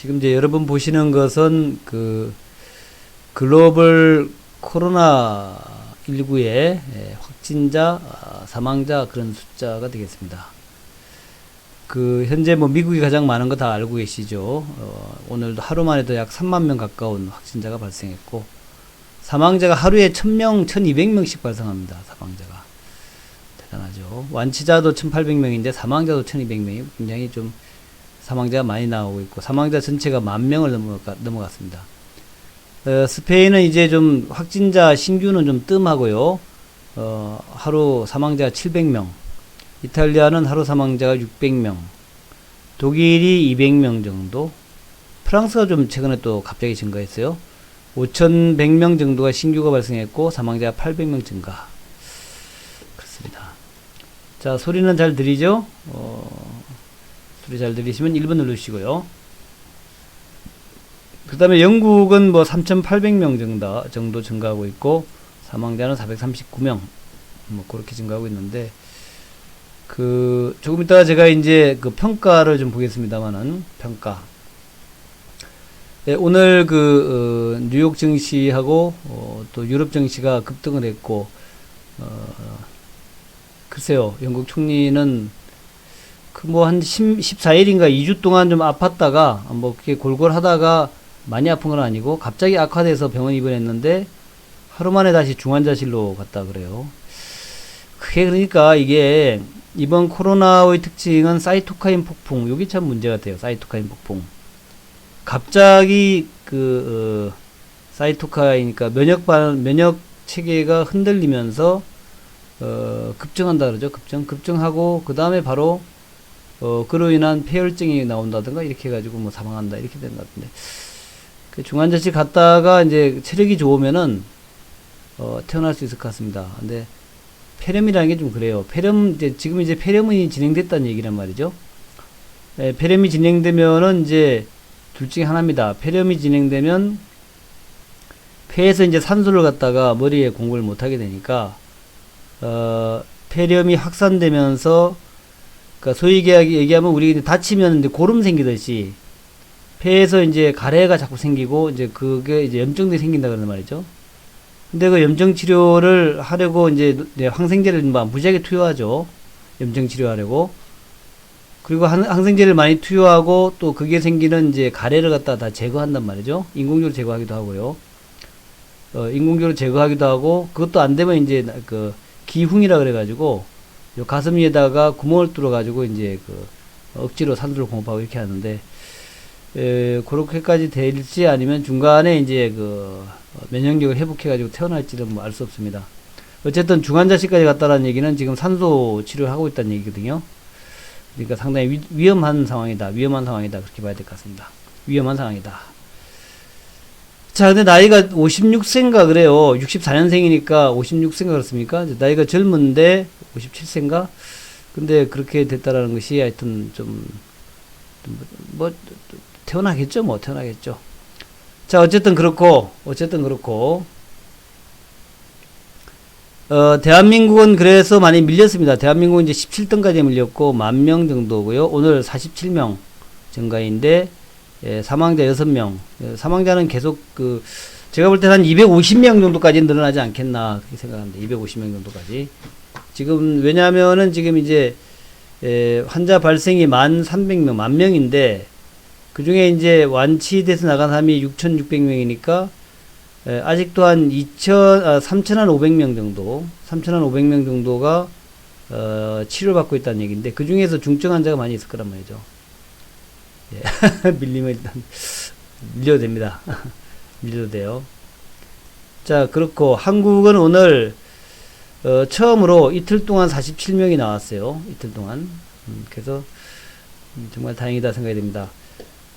지금 이제 여러분 보시는 것은 그 글로벌 코로나 19의 확진자, 사망자 그런 숫자가 되겠습니다. 그 현재 뭐 미국이 가장 많은 거 다 알고 계시죠. 오늘도 하루만 해도 약 3만 명 가까운 확진자가 발생했고 사망자가 하루에 1000명, 1200명씩 발생합니다. 사망자가 대단하죠. 완치자도 1800명인데 사망자도 1200명이 굉장히 좀 사망자가 많이 나오고 있고 사망자 전체가 10,000명을 넘어갔습니다. 스페인은 이제 좀 확진자 신규는 좀 뜸하고요. 하루 사망자가 700명, 이탈리아는 하루 사망자가 600명, 독일이 200명 정도, 프랑스가 좀 최근에 또 갑자기 증가했어요. 5,100명 정도가 신규가 발생했고 사망자가 800명 증가. 그렇습니다. 자, 소리는 잘 들리죠? 소리 잘 들리시면 1번 누르시고요. 그 다음에 영국은 뭐 3,800명 정도 증가하고 있고 사망자는 439명 뭐 그렇게 증가하고 있는데 그 조금 이따가 제가 이제 그 평가를 좀 보겠습니다만은 평가. 네, 오늘 그 뉴욕 증시하고 또 유럽 증시가 급등을 했고 글쎄요, 영국 총리는 그 뭐 한 14일인가 2주 동안 좀 아팠다가 뭐 그렇게 골골하다가 많이 아픈 건 아니고 갑자기 악화돼서 병원 입원했는데 하루 만에 다시 중환자실로 갔다 그래요. 그게 그러니까 이게 이번 코로나의 특징은 사이토카인 폭풍, 요게 참 문제가 돼요. 사이토카인 폭풍. 갑자기 사이토카이니까 면역 체계가 흔들리면서 급증한다 그러죠. 급증하고 그 다음에 바로 그로 인한 폐혈증이 나온다든가 이렇게 해가지고 뭐 사망한다 이렇게 되는 것 같은데 그 중환자실 갔다가 이제 체력이 좋으면은 태어날 수 있을 것 같습니다. 근데 폐렴이라는 게 좀 그래요. 지금 이제 폐렴이 진행됐다는 얘기란 말이죠. 폐렴이 진행되면은 이제 둘 중에 하나입니다. 폐렴이 진행되면 폐에서 이제 산소를 갖다가 머리에 공급을 못하게 되니까 폐렴이 확산되면서 그러니까 소위 얘기하면 우리 다치면 이제 고름 생기듯이 폐에서 이제 가래가 자꾸 생기고 이제 그게 이제 염증들이 생긴다 그러는 말이죠. 근데 그 염증 치료를 하려고 이제 항생제를 무지하게 투여하죠. 염증 치료하려고. 그리고 항생제를 많이 투여하고 또 그게 생기는 이제 가래를 갖다 다 제거한단 말이죠. 인공적으로 제거하기도 하고요. 인공적으로 제거하기도 하고 그것도 안 되면 이제 그 기흉이라 그래가지고 요 가슴 위에다가 구멍을 뚫어가지고 이제 그 억지로 산소를 공급하고 이렇게 하는데 그렇게까지 될지 아니면 중간에 이제 그 면역력을 회복해가지고 태어날지는 뭐 알 수 없습니다. 어쨌든 중환자실까지 갔다라는 얘기는 지금 산소 치료를 하고 있다는 얘기거든요. 그러니까 상당히 위험한 상황이다. 그렇게 봐야 될 것 같습니다. 위험한 상황이다. 자, 근데 나이가 56세인가 그래요. 64년생이니까 56세인가 그렇습니까? 나이가 젊은데 57세인가? 근데 그렇게 됐다라는 것이 하여튼 뭐 태어나겠죠. 자, 어쨌든 그렇고 대한민국은 그래서 많이 밀렸습니다. 대한민국은 이제 17등까지 밀렸고 10,000명 정도고요. 오늘 47명 증가인데 사망자 6명. 사망자는 계속 제가 볼 때는 한 250명 정도까지 늘어나지 않겠나 그렇게 생각합니다. 250명 정도까지. 지금 왜냐하면은 지금 이제 환자 발생이 1,300명, 10,000명인데 그 중에 이제 완치돼서 나간 사람이 6,600명이니까 아직도 한 3,500명 정도가 치료받고 있다는 얘기인데 그 중에서 중증 환자가 많이 있을 거란 말이죠. 예. 밀리면 일단 밀려도 됩니다. 밀려도 돼요. 자, 그렇고 한국은 오늘 처음으로 이틀 동안 47명이 나왔어요. 이틀 동안. 그래서 정말 다행이다 생각이 됩니다.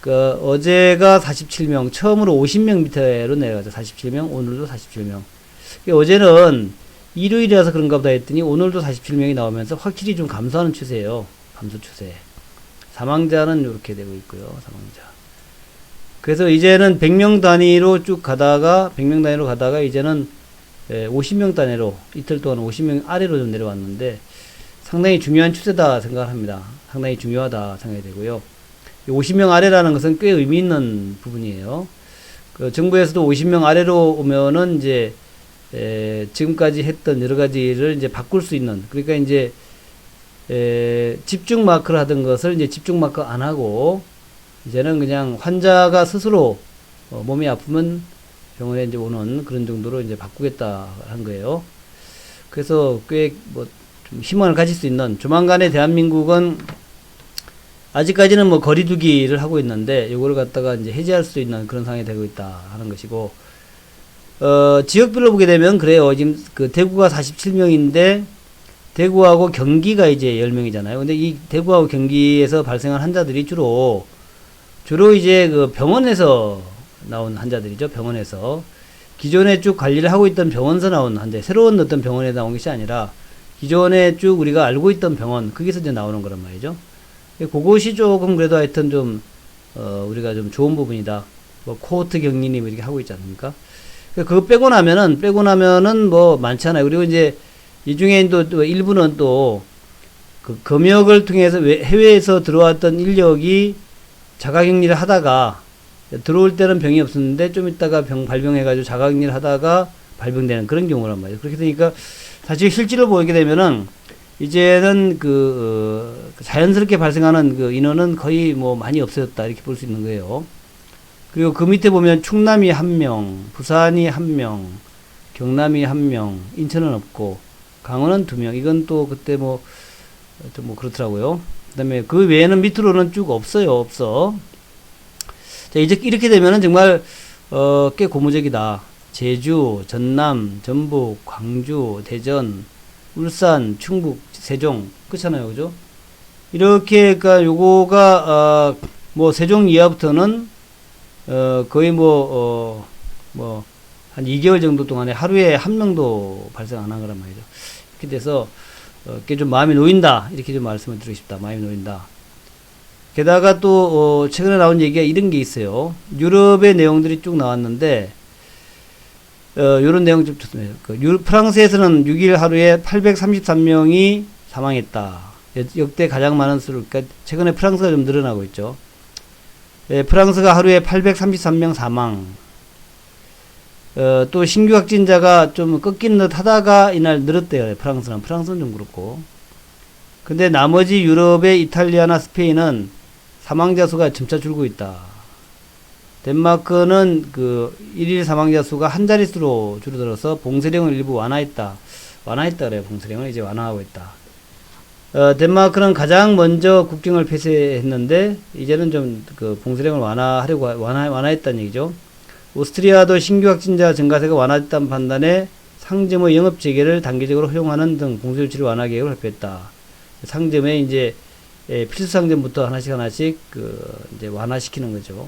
어제가 47명, 처음으로 50명 밑으로 내려가죠. 47명, 오늘도 47명. 어제는 일요일이라서 그런가 보다 했더니 오늘도 47명이 나오면서 확실히 좀 감소하는 추세예요. 감소 추세. 사망자는 이렇게 되고 있고요. 사망자. 그래서 이제는 100명 단위로 쭉 가다가 이제는 50명 단위로 이틀 동안 50명 아래로 좀 내려왔는데 상당히 중요한 추세다 생각합니다. 상당히 중요하다 생각이 되고요. 50명 아래라는 것은 꽤 의미 있는 부분이에요. 그 정부에서도 50명 아래로 오면은 이제 지금까지 했던 여러 가지를 이제 바꿀 수 있는, 그러니까 이제 집중 마크를 하던 것을 이제 집중 마크 안 하고 이제는 그냥 환자가 스스로 몸이 아프면 병원에 이제 오는 그런 정도로 이제 바꾸겠다 한 거예요. 그래서 꽤 뭐 좀 희망을 가질 수 있는, 조만간에 대한민국은 아직까지는 뭐 거리두기를 하고 있는데 요거를 갖다가 이제 해제할 수 있는 그런 상황이 되고 있다 하는 것이고, 지역별로 보게 되면 그래요. 지금 그 대구가 47명인데 대구하고 경기가 이제 10명이잖아요. 근데 이 대구하고 경기에서 발생한 환자들이 주로 이제 그 병원에서 나온 환자들이죠. 병원에서 기존에 쭉 관리를 하고 있던 병원에서 나온 환자, 새로운 어떤 병원에 나온 것이 아니라 기존에 쭉 우리가 알고 있던 병원, 거기서 이제 나오는 거란 말이죠. 그것이 조금 그래도 하여튼 좀 우리가 좀 좋은 부분이다. 뭐 코호트 격리니 뭐 이렇게 하고 있지 않습니까? 그거 빼고 나면은 뭐 많잖아요. 그리고 이제 이 중에 또 일부는 또 그 검역을 통해서 해외에서 들어왔던 인력이 자가격리를 하다가 들어올 때는 병이 없었는데 좀 있다가 병 발병해가지고 자가격리를 하다가 발병되는 그런 경우란 말이에요. 그렇게 되니까 사실 실제로 보게 되면은 이제는 자연스럽게 발생하는 그 인원은 거의 뭐 많이 없어졌다 이렇게 볼 수 있는 거예요. 그리고 그 밑에 보면 충남이 1명, 부산이 1명, 경남이 1명, 인천은 없고 강원은 2명. 이건 또 그때 좀 뭐 그렇더라고요. 그 다음에 그 외에는 밑으로는 쭉 없어. 자, 이제 이렇게 되면은 정말 꽤 고무적이다. 제주, 전남, 전북, 광주, 대전, 울산, 충북, 세종, 그렇잖아요, 그죠? 이렇게, 그니까, 요거가, 뭐, 세종 이하부터는, 거의 한 2개월 정도 동안에 하루에 1명도 발생 안 한 거란 말이죠. 이렇게 돼서, 꽤 좀 마음이 놓인다. 이렇게 좀 말씀을 드리고 싶다. 마음이 놓인다. 게다가 또, 최근에 나온 얘기가 이런 게 있어요. 유럽의 내용들이 쭉 나왔는데, 요런 내용 좀 좋습니다. 프랑스에서는 6일 하루에 833명이 사망했다. 역대 가장 많은 수를, 그러니까 최근에 프랑스가 좀 늘어나고 있죠. 프랑스가 하루에 833명 사망. 또 신규 확진자가 좀 꺾인 듯 하다가 이날 늘었대요. 프랑스는 좀 그렇고. 근데 나머지 유럽의 이탈리아나 스페인은 사망자 수가 점차 줄고 있다. 덴마크는 일일 사망자 수가 한 자릿수로 줄어들어서 봉쇄령을 일부 완화했다 그래요. 봉쇄령을 이제 완화하고 있다. 덴마크는 가장 먼저 국경을 폐쇄했는데 이제는 좀 봉쇄령을 완화했다는 얘기죠. 오스트리아도 신규 확진자 증가세가 완화됐다는 판단에 상점의 영업 재개를 단계적으로 허용하는 등 봉쇄 조치를 완화 계획을 발표했다. 상점에 이제 필수 상점부터 하나씩 이제 완화시키는 거죠.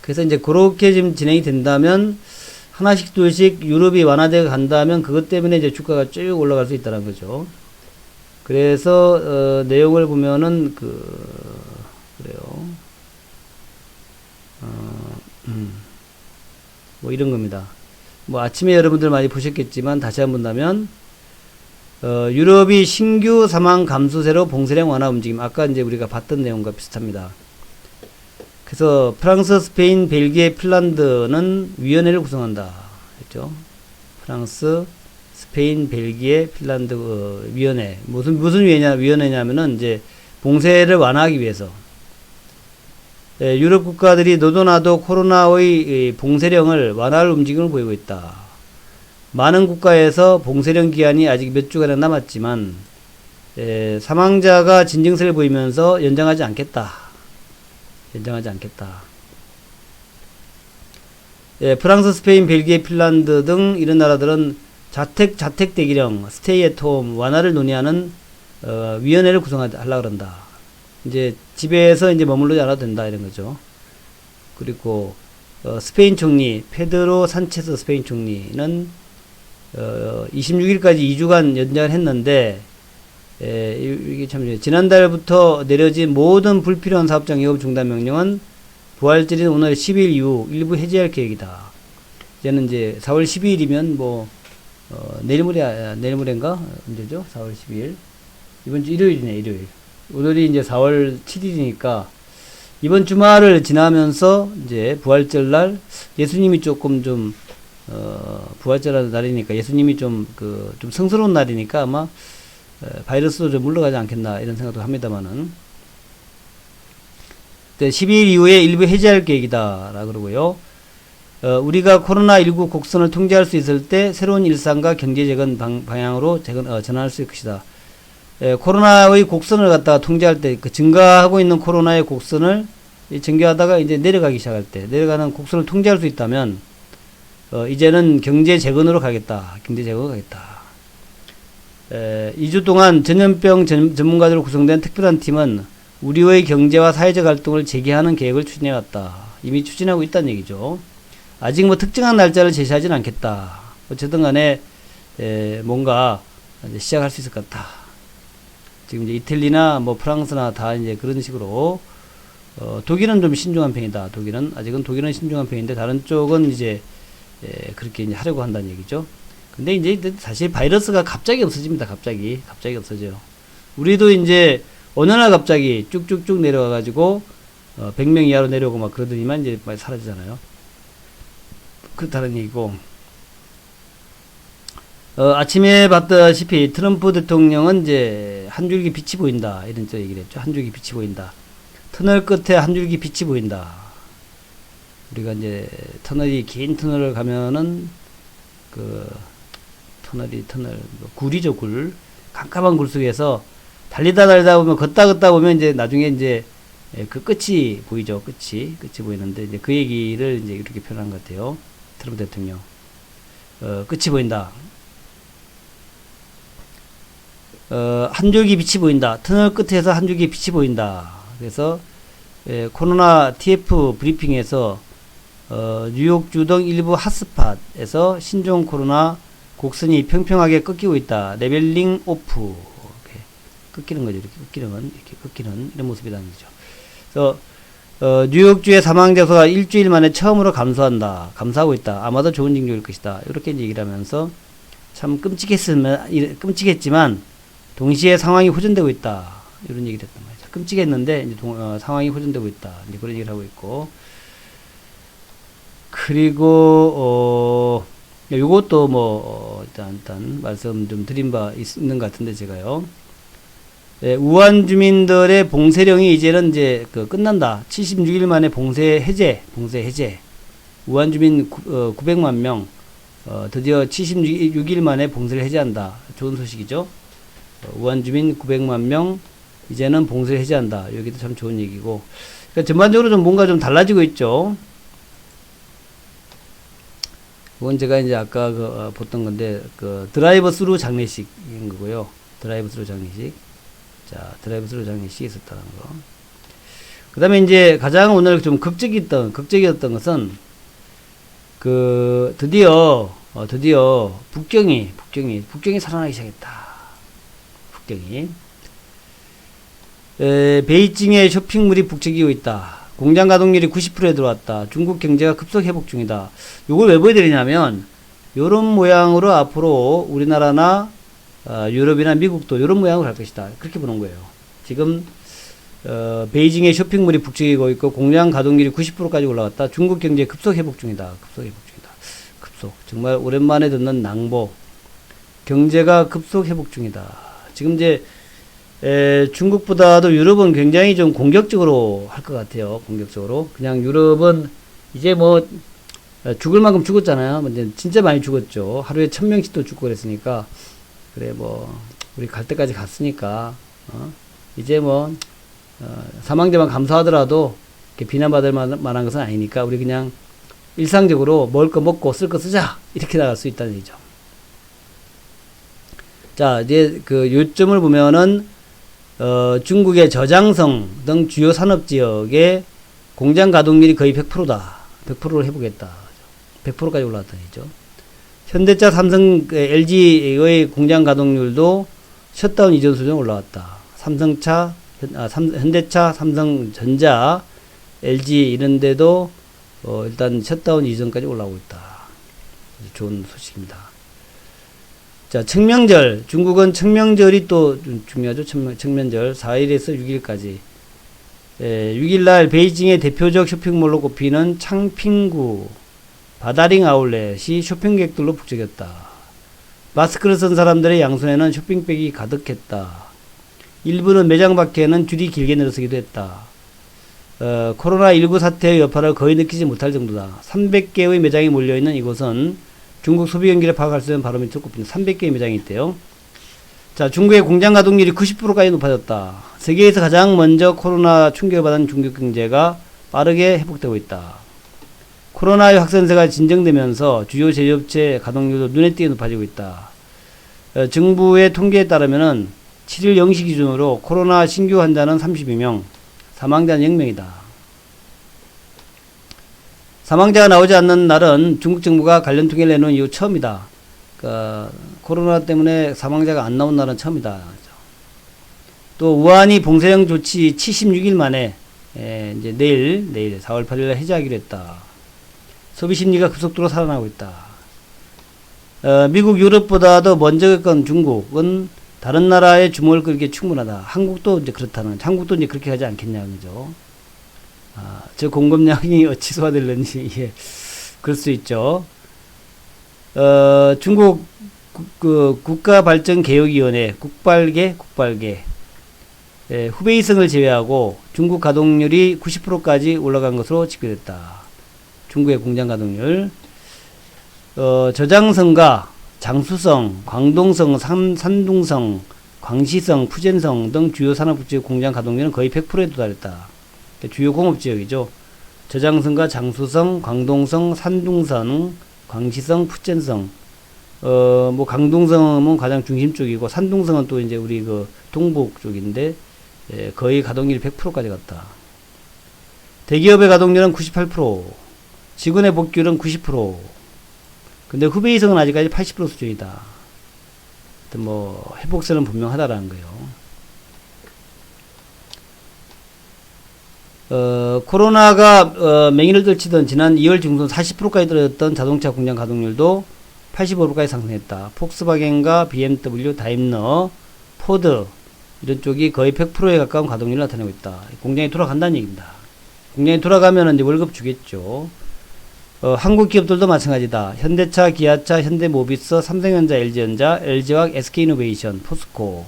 그래서 이제 그렇게 지금 진행이 된다면 하나씩 둘씩 유럽이 완화되어 간다면 그것 때문에 이제 주가가 쭉 올라갈 수 있다는 거죠. 그래서 내용을 보면은 그래요. 뭐 이런 겁니다. 뭐 아침에 여러분들 많이 보셨겠지만 다시 한번 본다면 유럽이 신규 사망 감소세로 봉쇄령 완화 움직임. 아까 이제 우리가 봤던 내용과 비슷합니다. 그래서 프랑스, 스페인, 벨기에, 핀란드는 위원회를 구성한다 했죠. 프랑스, 스페인, 벨기에, 핀란드 위원회. 무슨 위원회냐면은 이제 봉쇄를 완화하기 위해서. 유럽 국가들이 너도나도 코로나의 봉쇄령을 완화할 움직임을 보이고 있다. 많은 국가에서 봉쇄령 기한이 아직 몇 주가량 남았지만 사망자가 진정세를 보이면서 연장하지 않겠다. 프랑스, 스페인, 벨기에, 핀란드 등 이런 나라들은 자택 대기령, 스테이 앳 홈 완화를 논의하는 위원회를 구성하려고 그런다. 이제 집에서 이제 머물러지 않아도 된다 이런 거죠. 그리고 스페인 총리 페드로 산체스 스페인 총리는 26일까지 2주간 연장을 했는데 이게 참 지난달부터 내려진 모든 불필요한 사업장 영업 중단 명령은 부활절인 오늘 10일 이후 일부 해제할 계획이다. 이제는 이제 4월 12일이면 뭐 내일 모레인가 언제죠? 4월 12일 이번 주 일요일이네. 일요일. 오늘이 이제 4월 7일이니까 이번 주말을 지나면서 이제 부활절 날 예수님이 조금 좀 부활절 날이니까 예수님이 좀 성스러운 날이니까 아마 바이러스도 좀 물러가지 않겠나 이런 생각도 합니다만은 12일 이후에 일부 해제할 계획이다 라 그러고요. 우리가 코로나19 곡선을 통제할 수 있을 때 새로운 일상과 경제 재건 방향으로 전환할 수 있을 것이다. 코로나의 곡선을 갖다가 통제할 때 증가하고 있는 코로나의 곡선을 전개하다가 이제 내려가기 시작할 때 내려가는 곡선을 통제할 수 있다면 이제는 경제 재건으로 가겠다. 경제 재건으로 가겠다. 2주 동안 전염병 전문가들로 구성된 특별한 팀은 우리의 경제와 사회적 활동을 재개하는 계획을 추진해왔다. 이미 추진하고 있다는 얘기죠. 아직 뭐 특정한 날짜를 제시하지는 않겠다. 어쨌든 간에 뭔가 이제 시작할 수 있을 것 같다. 지금 이제 이탈리나 뭐 프랑스나 다 이제 그런 식으로 독일은 좀 신중한 편이다. 독일은 신중한 편인데 다른 쪽은 이제 그렇게 이제 하려고 한다는 얘기죠. 근데 이제 사실 바이러스가 갑자기 없어집니다. 갑자기 없어져요. 우리도 이제 어느 날 갑자기 쭉쭉쭉 내려와가지고 100명 이하로 내려오고 막 그러더니만 이제 많이 사라지잖아요. 그렇다는 얘기고 아침에 봤다시피 트럼프 대통령은 이제 한 줄기 빛이 보인다 이런 또 얘기를 했죠. 한 줄기 빛이 보인다. 터널 끝에 한 줄기 빛이 보인다. 우리가 이제 긴 터널을 가면은 터널 굴이죠. 굴 깜깜한 굴 속에서 달리다 보면 걷다 보면 이제 나중에 이제 그 끝이 보이죠. 끝이 보이는데 이제 그 얘기를 이제 이렇게 표현한 것 같아요. 트럼프 대통령 끝이 보인다. 한 줄기 빛이 보인다. 터널 끝에서 한 줄기 빛이 보인다. 그래서 코로나 TF 브리핑에서 뉴욕주 등 일부 핫스팟에서 신종 코로나 곡선이 평평하게 꺾이고 있다. 레벨링 오프. 꺾이는 거죠. 이렇게 꺾이는 이런 모습이라는 거죠. 그래서 뉴욕주의 사망자 수가 일주일 만에 처음으로 감소하고 있다. 아마도 좋은 징조일 것이다. 이렇게 얘기를 하면서 참 끔찍했지만 동시에 상황이 호전되고 있다. 이런 얘기를 했단 말이죠. 끔찍했는데 이제 상황이 호전되고 있다. 이제 그런 얘기를 하고 있고 그리고 요것도 뭐 일단 말씀 좀 드린 바 있는 것 같은데 제가요. 우한 주민들의 봉쇄령이 이제는 이제 끝난다. 76일 만에 봉쇄 해제. 우한 주민 900만 명 드디어 76일 만에 봉쇄를 해제한다. 좋은 소식이죠. 우한 주민 900만 명 이제는 봉쇄를 해제한다. 여기도 참 좋은 얘기고. 그러니까 전반적으로 좀 뭔가 좀 달라지고 있죠. 그건 제가 이제 아까 봤던 건데 드라이브 스루 장례식인 거고요. 드라이브 스루 장례식 있었다는 거. 그 다음에 이제 가장 오늘 좀 극적이었던 것은 드디어 북경이 살아나기 시작했다. 북경이. 베이징의 쇼핑몰이 북적이고 있다. 공장 가동률이 90%에 들어왔다. 중국 경제가 급속 회복 중이다. 요걸 왜 보여드리냐면 요런 모양으로 앞으로 우리나라나 유럽이나 미국도 이런 모양으로 갈 것이다. 그렇게 보는 거예요. 지금 베이징의 쇼핑몰이 북적이고 있고 공장 가동률이 90%까지 올라갔다. 중국 경제 급속 회복 중이다. 급속. 정말 오랜만에 듣는 낭보. 경제가 급속 회복 중이다. 지금 이제 중국보다도 유럽은 굉장히 좀 공격적으로 할 것 같아요. 공격적으로. 그냥 유럽은 이제 뭐 죽을 만큼 죽었잖아요. 진짜 많이 죽었죠. 하루에 1000명씩도 죽고 그랬으니까 그래 뭐 우리 갈 때까지 갔으니까 이제 뭐 사망자만 감소하더라도 이렇게 비난받을 만한 것은 아니니까 우리 그냥 일상적으로 먹을 거 먹고 쓸 거 쓰자 이렇게 나갈 수 있다는 얘기죠. 자 이제 요점을 보면은 중국의 저장성 등 주요 산업지역의 공장 가동률이 거의 100%다. 100%를 회복했다. 100%까지 올라왔다는 얘기죠. 현대차, 삼성, LG의 공장 가동률도 셧다운 이전 수준 올라왔다. 현대차, 삼성전자, LG 이런 데도 일단 셧다운 이전까지 올라오고 있다. 좋은 소식입니다. 자, 청명절. 중국은 청명절이 또 중요하죠. 청명절. 4일에서 6일까지. 6일날 베이징의 대표적 쇼핑몰로 꼽히는 창핑구 바다링 아울렛이 쇼핑객들로 북적였다. 마스크를 쓴 사람들의 양손에는 쇼핑백이 가득했다. 일부는 매장 밖에는 줄이 길게 늘어서기도 했다. 코로나19 사태의 여파를 거의 느끼지 못할 정도다. 300개의 매장이 몰려있는 이곳은 중국 소비 경기를 파악할 수 있는 바로미터로 꼽힌다. 300개의 매장이 있대요. 자, 중국의 공장 가동률이 90%까지 높아졌다. 세계에서 가장 먼저 코로나 충격을 받은 중국 경제가 빠르게 회복되고 있다. 코로나의 확산세가 진정되면서 주요 제조업체 가동률도 눈에 띄게 높아지고 있다. 정부의 통계에 따르면은 7일 0시 기준으로 코로나 신규 환자는 32명, 사망자는 0명이다. 사망자가 나오지 않는 날은 중국 정부가 관련 통계를 내놓은 이후 처음이다. 코로나 때문에 사망자가 안 나온 날은 처음이다. 또 우한이 봉쇄령 조치 76일 만에 이제 내일 4월 8일 해제하기로 했다. 소비 심리가 급속도로 살아나고 있다. 미국, 유럽보다도 먼저 겪은 중국은 다른 나라의 주목을 끌기에 충분하다. 한국도 이제 한국도 이제 그렇게 하지 않겠냐, 그죠? 저 공급량이 어찌 소화될는지, 예, 그럴 수 있죠. 중국 국가발전개혁위원회 국발계 후베이성을 제외하고 중국 가동률이 90%까지 올라간 것으로 집계됐다. 중국의 공장 가동률. 저장성과 장수성, 광동성, 산둥성, 광시성, 푸젠성 등 주요 산업지역 공장 가동률은 거의 100%에 도달했다. 주요 공업지역이죠. 저장성과 장수성, 광동성, 산둥성, 광시성, 푸젠성. 뭐 강동성은 가장 중심 쪽이고 산둥성은 또 이제 우리 그 동북 쪽인데 거의 가동률이 100%까지 갔다. 대기업의 가동률은 98%, 직원의 복귀율은 90%. 근데 후베이성은 아직까지 80% 수준이다. 하여튼 뭐 회복세는 분명하다라는 거예요. 코로나가 맹위를 떨치던 지난 2월 중순 40%까지 떨어졌던 자동차 공장 가동률도 85%까지 상승했다. 폭스바겐과 BMW, 다임러, 포드 이런 쪽이 거의 100%에 가까운 가동률을 나타내고 있다. 공장이 돌아간다는 얘기입니다. 공장이 돌아가면 이제 월급 주겠죠. 한국 기업들도 마찬가지다. 현대차, 기아차, 현대모비스, 삼성전자, LG전자, LG화학, SK이노베이션, 포스코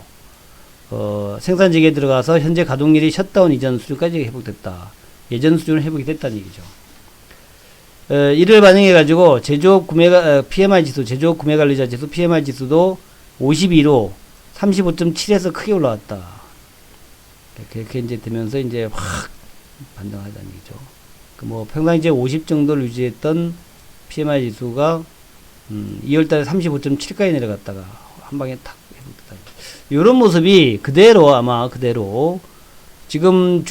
생산직에 들어가서 현재 가동률이 셧다운 이전 수준까지 회복됐다. 예전 수준을 회복이 됐다는 얘기죠. 이를 반영해가지고 제조업 구매가 PMI 지수, 제조업 구매관리자 지수 PMI 지수도 52로 35.7에서 크게 올라왔다. 그렇게 이제 되면서 이제 확 반등하다는 얘기죠. 뭐 평상시에 50 정도를 유지했던 PMI 지수가 2월달에 35.7까지 내려갔다가 한 방에 탁 회복됐다. 이런 모습이 그대로 아마 그대로 지금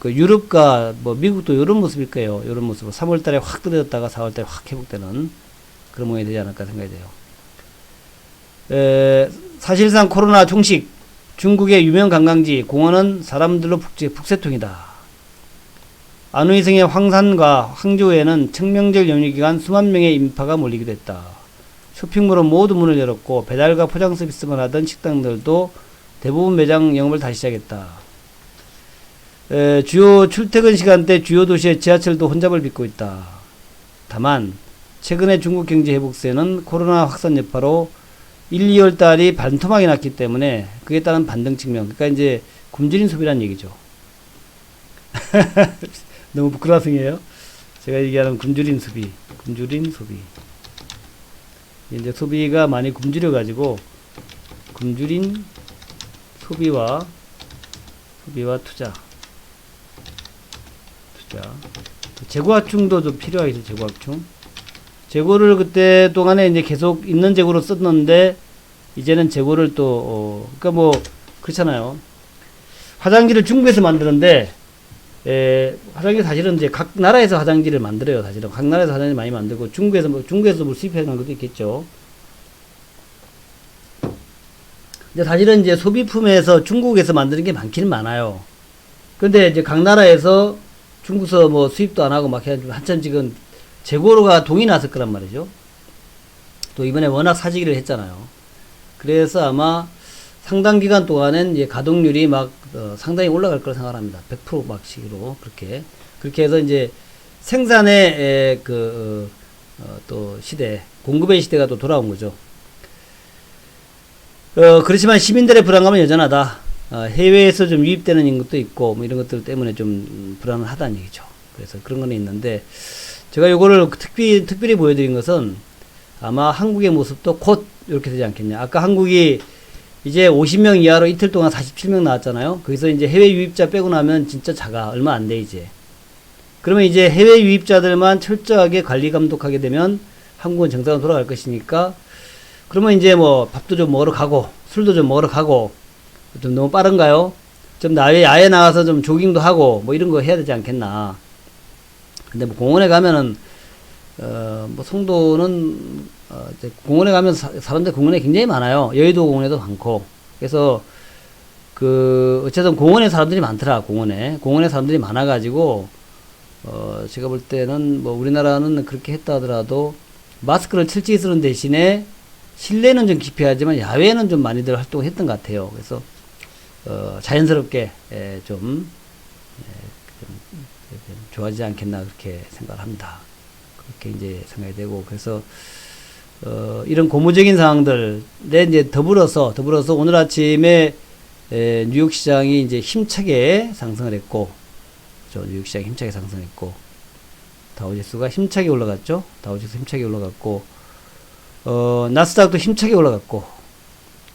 유럽과 뭐 미국도 이런 모습일 거예요. 이런 모습으로 3월달에 확 떨어졌다가 4월달에 확 회복되는 그런 모양이 되지 않을까 생각이 돼요. 사실상 코로나 종식 중국의 유명 관광지 공원은 사람들로 북새통이다. 안후이성의 황산과 황조에는 청명절 연휴 기간 수만 명의 인파가 몰리기도 했다. 쇼핑몰은 모두 문을 열었고 배달과 포장 서비스만 하던 식당들도 대부분 매장 영업을 다시 시작했다. 주요 출퇴근 시간대 주요 도시의 지하철도 혼잡을 빚고 있다. 다만 최근에 중국 경제 회복세는 코로나 확산 여파로 1, 2월 달이 반토막이 났기 때문에 그에 따른 반등 측면, 그러니까 이제 굶주린 소비란 얘기죠. 너무 부끄러워서예요. 제가 얘기하는 굶주린 소비. 이제 소비가 많이 굶주려 가지고 굶주린 소비와 투자. 재고합충도 좀 필요하겠죠. 재고합충. 재고를 그때 동안에 이제 계속 있는 재고로 썼는데 이제는 재고를 또 그러니까 뭐 그렇잖아요. 화장지를 중국에서 만드는데 화장지 사실은 이제 각 나라에서 화장지를 만들어요. 사실은 각 나라에서 화장지 많이 만들고 중국에서 뭐 수입하는 것도 있겠죠. 근데 사실은 이제 소비품에서 중국에서 만드는 게 많기는 많아요. 근데 이제 각 나라에서 중국서 뭐 수입도 안 하고 막 해가지고 한참 지금 재고가 동이 났을 거란 말이죠. 또 이번에 워낙 사재기를 했잖아요. 그래서 아마 상당 기간 동안은 이제 가동률이 막 상당히 올라갈 거라 생각합니다. 100% 막식으로 그렇게 해서 이제 생산의 또 시대, 공급의 시대가 또 돌아온 거죠. 그렇지만 시민들의 불안감은 여전하다. 해외에서 좀 유입되는 것도 있고 뭐 이런 것들 때문에 좀 불안하다는 얘기죠. 그래서 그런 거는 있는데 제가 요거를 특별히 보여드린 것은 아마 한국의 모습도 곧 이렇게 되지 않겠냐. 아까 한국이 이제 50명 이하로 이틀 동안 47명 나왔잖아요. 거기서 이제 해외 유입자 빼고 나면 진짜 작아. 얼마 안 돼, 이제. 그러면 이제 해외 유입자들만 철저하게 관리 감독하게 되면 한국은 정상으로 돌아갈 것이니까 그러면 이제 뭐 밥도 좀 먹으러 가고 술도 좀 먹으러 가고 좀 너무 빠른가요? 좀 야외 나가서 좀 조깅도 하고 뭐 이런 거 해야 되지 않겠나. 근데 뭐 공원에 가면은 뭐 송도는 이제 공원에 가면 사람들 공원에 굉장히 많아요. 여의도 공원에도 많고. 그래서 어쨌든 공원에 사람들이 많더라. 공원에 사람들이 많아가지고 제가 볼 때는 뭐 우리나라는 그렇게 했다 하더라도 마스크를 철저히 쓰는 대신에 실내는 좀 기피하지만 야외는 좀 많이들 활동했던 것 같아요. 그래서 자연스럽게 좀 좋아지지 않겠나 그렇게 생각을 합니다. 그렇게 이제 생각이 되고 그래서 이런 고무적인 상황들에 이제 더불어서 오늘 아침에 뉴욕 시장이 이제 힘차게 상승을 했고, 뉴욕 시장이 힘차게 상승했고, 다우지수가 힘차게 올라갔죠. 다우지수 힘차게 올라갔고, 나스닥도 힘차게 올라갔고,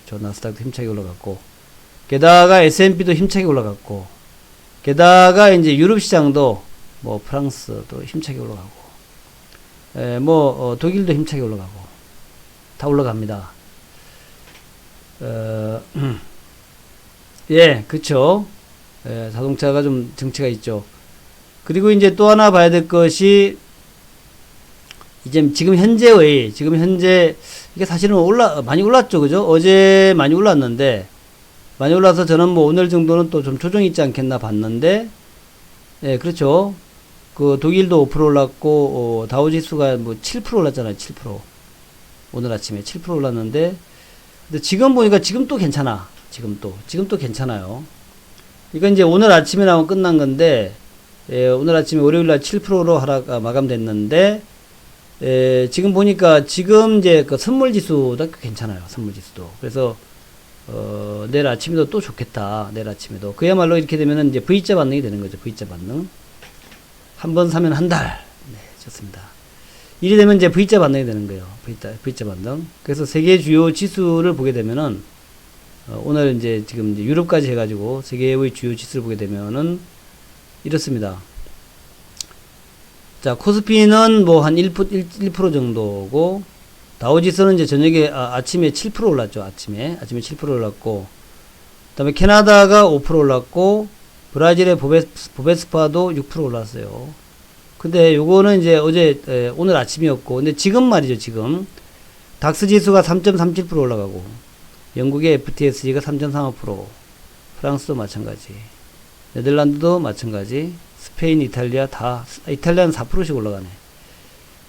나스닥도 힘차게 올라갔고, 게다가 S&P도 힘차게 올라갔고, 게다가 이제 유럽 시장도 뭐 프랑스도 힘차게 올라가고, 독일도 힘차게 올라가고, 다 올라갑니다. 예, 그쵸. 자동차가 좀 정체가 있죠. 그리고 이제 또 하나 봐야 될 것이, 이제 지금 현재, 이게 사실은 많이 올랐죠. 그죠? 어제 많이 올랐는데, 많이 올라서 저는 뭐 오늘 정도는 또 좀 조정이 있지 않겠나 봤는데, 예, 그렇죠. 독일도 5% 올랐고, 다우지수가 뭐 7% 올랐잖아요. 7%. 오늘 아침에 7% 올랐는데, 근데 지금 보니까 지금 또 괜찮아. 지금 또 괜찮아요. 이건 이제 오늘 아침에 나온 끝난 건데, 오늘 아침에 월요일날 7%로 마감됐는데, 지금 보니까 지금 이제 선물 지수도 괜찮아요. 선물 지수도. 그래서, 내일 아침에도 또 좋겠다. 내일 아침에도. 그야말로 이렇게 되면은 이제 V자 반응이 되는 거죠. V자 반응. 한 번 사면 한 달. 네, 좋습니다. 이리 되면 이제 V자 반응이 되는 거예요. V자 반응. 그래서 세계 주요 지수를 보게 되면은, 오늘 이제 지금 이제 유럽까지 해가지고 세계의 주요 지수를 보게 되면은 이렇습니다. 자, 코스피는 뭐 한 1% 정도고, 다우지수는 이제 저녁에, 아침에 7% 올랐죠. 아침에 7% 올랐고, 그 다음에 캐나다가 5% 올랐고, 브라질의 보베스파도 6% 올랐어요. 근데 요거는 이제 오늘 아침이었고, 근데 지금 말이죠, 지금. 닥스 지수가 3.37% 올라가고, 영국의 FTSE가 3.35%, 프랑스도 마찬가지, 네덜란드도 마찬가지, 스페인, 이탈리아는 4%씩 올라가네.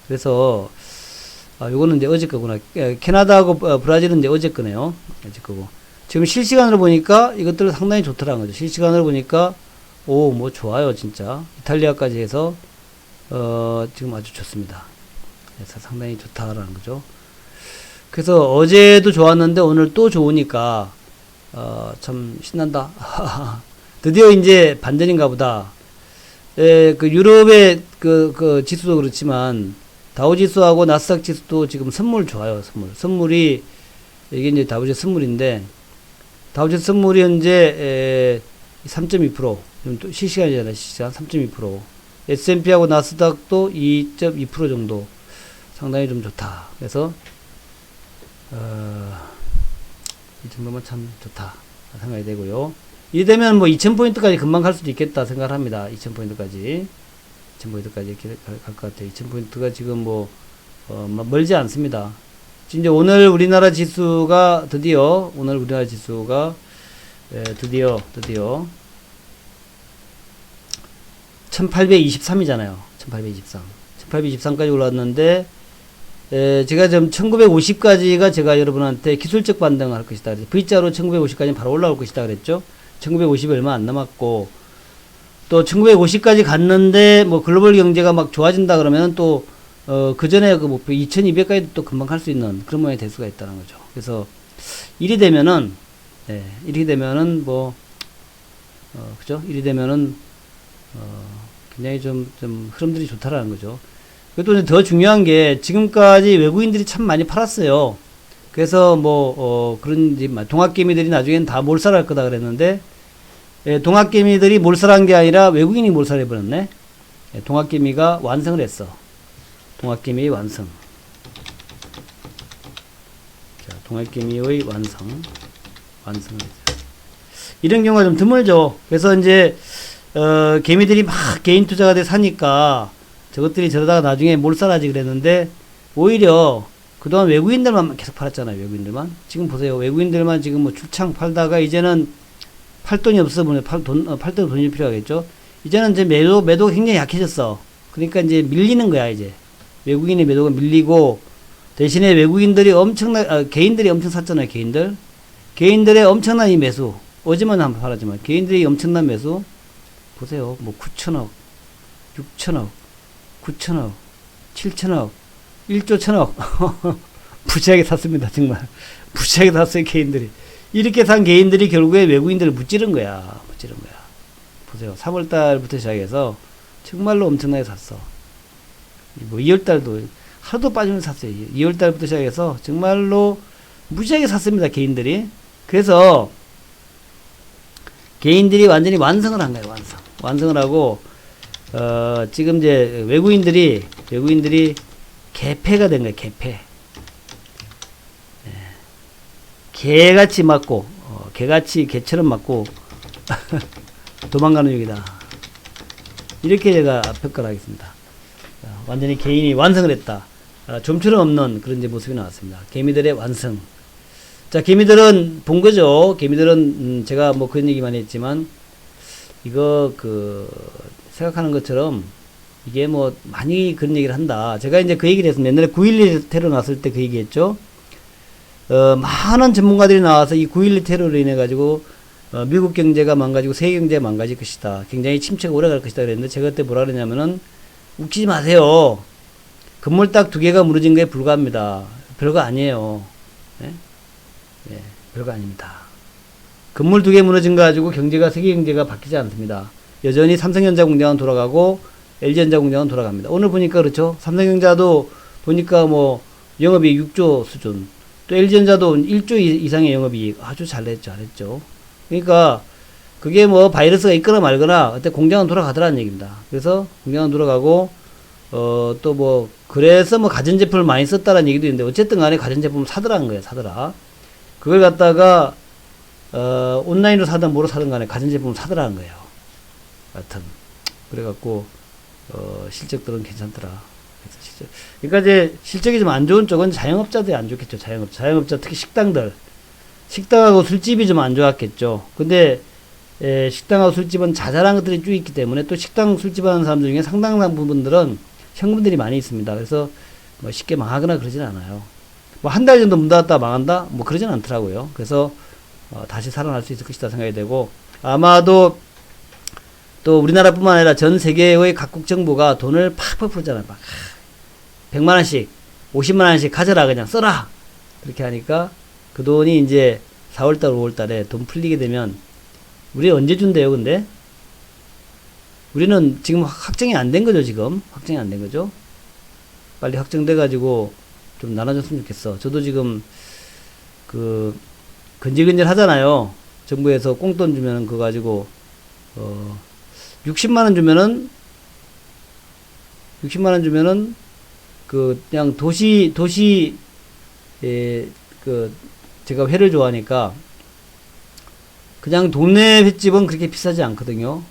그래서, 요거는 이제 어제 거구나. 캐나다하고 브라질은 이제 어제 거네요. 어제 거고. 지금 실시간으로 보니까 이것들 상당히 좋더라는 거죠. 실시간으로 보니까, 뭐 좋아요, 진짜. 이탈리아까지 해서, 지금 아주 좋습니다. 그래서 상당히 좋다라는 거죠. 그래서 어제도 좋았는데 오늘 또 좋으니까, 참 신난다. 드디어 이제 반전인가 보다. 유럽의 지수도 그렇지만, 다우지수하고 나스닥 지수도 지금 선물 좋아요, 선물이, 이게 이제 다우지수 선물인데, 다우지수 선물이 현재, 3.2%, 또 실시간이잖아요, 실시간 3.2%. S&P하고 나스닥도 2.2% 정도. 상당히 좀 좋다. 그래서, 이 정도면 참 좋다. 생각이 되고요. 이래 되면 뭐 2000포인트까지 금방 갈 수도 있겠다 생각을 합니다. 2000포인트까지. 2000포인트까지 이렇게 갈 것 같아요. 2000포인트가 지금 뭐, 멀지 않습니다. 이제 오늘 우리나라 지수가 드디어 1823이잖아요. 1823. 1823까지 올랐는데, 제가 좀 1950까지가 제가 여러분한테 기술적 반등을 할 것이다. V자로 1950까지 바로 올라올 것이다 그랬죠. 1950이 얼마 안 남았고, 또 1950까지 갔는데 뭐 글로벌 경제가 막 좋아진다 그러면 또 그 전에 그 목표 2200까지 또 금방 갈 수 있는 그런 모양이 될 수가 있다는 거죠. 그래서 일이 되면은 이렇게 되면은 뭐 그죠? 일이 되면은 굉장히 좀 흐름들이 좋다라는 거죠. 그리고 또 더 중요한 게 지금까지 외국인들이 참 많이 팔았어요. 그래서 뭐 그런 동학개미들이 나중엔 다 몰살할 거다 그랬는데 동학개미들이 몰살한 게 아니라 외국인이 몰살해 버렸네. 동학개미가 완성을 했어. 동학개미의 완성. 자, 동학개미의 완성을 했죠. 이런 경우가 좀 드물죠. 그래서 이제 개미들이 막 개인 투자가 돼 사니까 저것들이 저러다가 나중에 몰살하지 그랬는데 오히려 그동안 외국인들만 계속 팔았잖아요. 외국인들만. 지금 보세요. 외국인들만 지금 뭐 줄창 팔다가 이제는 팔 돈이 없어 보네. 팔 때도 돈이 필요하겠죠. 이제는 이제 매도가 굉장히 약해졌어. 그러니까 이제 밀리는 거야, 이제. 외국인의 매도가 밀리고 대신에 외국인들이 개인들이 엄청 샀잖아요. 개인들의 엄청난 이 매수. 어제만 한번 팔았지만 개인들이 엄청난 매수. 보세요. 뭐 9천억, 6천억, 9천억, 7천억, 1조 천억. 부지하게 샀습니다. 정말. 부지하게 샀어요. 개인들이. 이렇게 산 개인들이 결국에 외국인들을 무찌른 거야. 보세요. 3월달부터 시작해서 정말로 엄청나게 샀어. 뭐 2월달도 하루도 빠지면서 샀어요. 2월달부터 시작해서 정말로 무지하게 샀습니다. 개인들이. 그래서 개인들이 완전히 완성을 한 거예요. 완성을 하고 지금 이제 외국인들이 개패가 된 거예요. 개패. 개같이 맞고 개처럼 맞고 도망가는 중이다. 이렇게 제가 평가를 하겠습니다. 완전히 개인이 완성을 했다. 좀처럼 없는 그런 이제 모습이 나왔습니다. 개미들의 완성. 자, 개미들은 본 거죠. 개미들은 제가 뭐 그런 얘기 많이 했지만 이거 생각하는 것처럼 이게 뭐 많이 그런 얘기를 한다. 제가 이제 그 얘기를 했습니다. 옛날에 9.11 테러 났을 때 그 얘기했죠. 많은 전문가들이 나와서 이 9.11 테러로 인해 가지고 미국 경제가 망가지고 세계 경제가 망가질 것이다. 굉장히 침체가 오래 갈 것이다 그랬는데 제가 그때 뭐라 그랬냐면은 웃기지 마세요. 건물 딱 2개가 무너진 거에 불과합니다. 별거 아니에요. 별거 아닙니다. 건물 2개 무너진 거 가지고 세계 경제가 바뀌지 않습니다. 여전히 삼성전자 공장은 돌아가고 LG전자 공장은 돌아갑니다. 오늘 보니까 그렇죠. 삼성전자도 보니까 뭐 영업이익 6조 수준, 또 LG전자도 1조 이상의 영업이익 아주 잘했죠. 그러니까 그게 뭐 바이러스가 있거나 말거나 그때 공장은 돌아가더라는 얘기입니다. 그래서 공장은 돌아가고 또 뭐 그래서 뭐 가전제품을 많이 썼다라는 얘기도 있는데 어쨌든 간에 가전제품을 사더라는 거예요. 그걸 갖다가 온라인으로 사든 뭐로 사든 간에 가전제품을 사더라는 거예요. 하여튼 그래갖고 실적들은 괜찮더라. 그러니까 이제 실적이 좀 안 좋은 쪽은 자영업자들이 안 좋겠죠. 자영업자 특히 식당하고 술집이 좀 안 좋았겠죠. 근데 식당하고 술집은 자잘한 것들이 쭉 있기 때문에 또 식당 술집 하는 사람들 중에 상당한 부분들은 현금들이 많이 있습니다. 그래서 뭐 쉽게 망하거나 그러진 않아요. 뭐 한 달 정도 문 닫았다 망한다? 뭐 그러진 않더라고요. 그래서 다시 살아날 수 있을 것이다 생각이 되고 아마도 또 우리나라뿐만 아니라 전 세계의 각국 정부가 돈을 팍팍 풀잖아요. 막 100만원씩 50만원씩 가져라 그냥 써라 그렇게 하니까 그 돈이 이제 4월달 5월달에 돈 풀리게 되면 우리 언제 준대요 근데? 우리는 지금 확정이 안 된 거죠. 지금 확정이 안 된 거죠. 빨리 확정돼 가지고 좀 나눠줬으면 좋겠어. 저도 지금 근질근질 하잖아요. 정부에서 꽁돈 주면은 그거 가지고 60만원 주면은 그냥 제가 회를 좋아하니까 그냥 동네 횟집은 그렇게 비싸지 않거든요.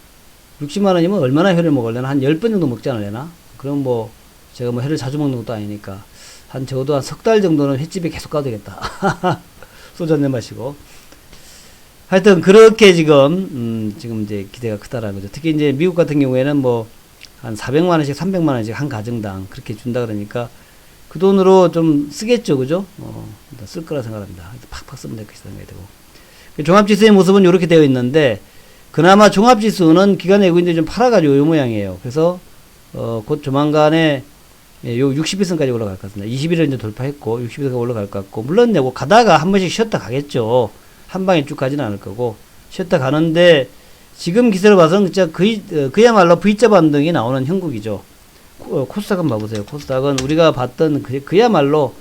60만원이면 얼마나 회를 먹을래나? 한 10번 정도 먹지 않을래나? 그럼 뭐 제가 뭐 회를 자주 먹는 것도 아니니까 적어도 한 석 달 정도는 횟집에 계속 가도 되겠다. 소주 한잔 마시고. 하여튼 그렇게 지금 이제 기대가 크다라는 거죠. 특히 이제 미국 같은 경우에는 뭐 한 400만원씩 300만원씩 한 가정당 그렇게 준다 그러니까 그 돈으로 좀 쓰겠죠, 그죠? 쓸 거라 생각합니다. 팍팍 쓰면 될 것이다 생각이 되고. 종합지수의 모습은 이렇게 되어 있는데, 그나마 종합지수는 기관의 외국인들이 좀 팔아가지고 요 모양이에요. 그래서, 곧 조만간에, 요 60일선까지 올라갈 것 같습니다. 21을 이제 돌파했고, 60일선까지 올라갈 것 같고, 물론 내고 가다가 한 번씩 쉬었다 가겠죠. 한 방에 쭉 가지는 않을 거고, 쉬었다 가는데, 지금 기세로 봐서는 진짜 그야말로 V자 반등이 나오는 형국이죠. 코스닥 한번 봐보세요. 코스닥은 우리가 봤던 그야말로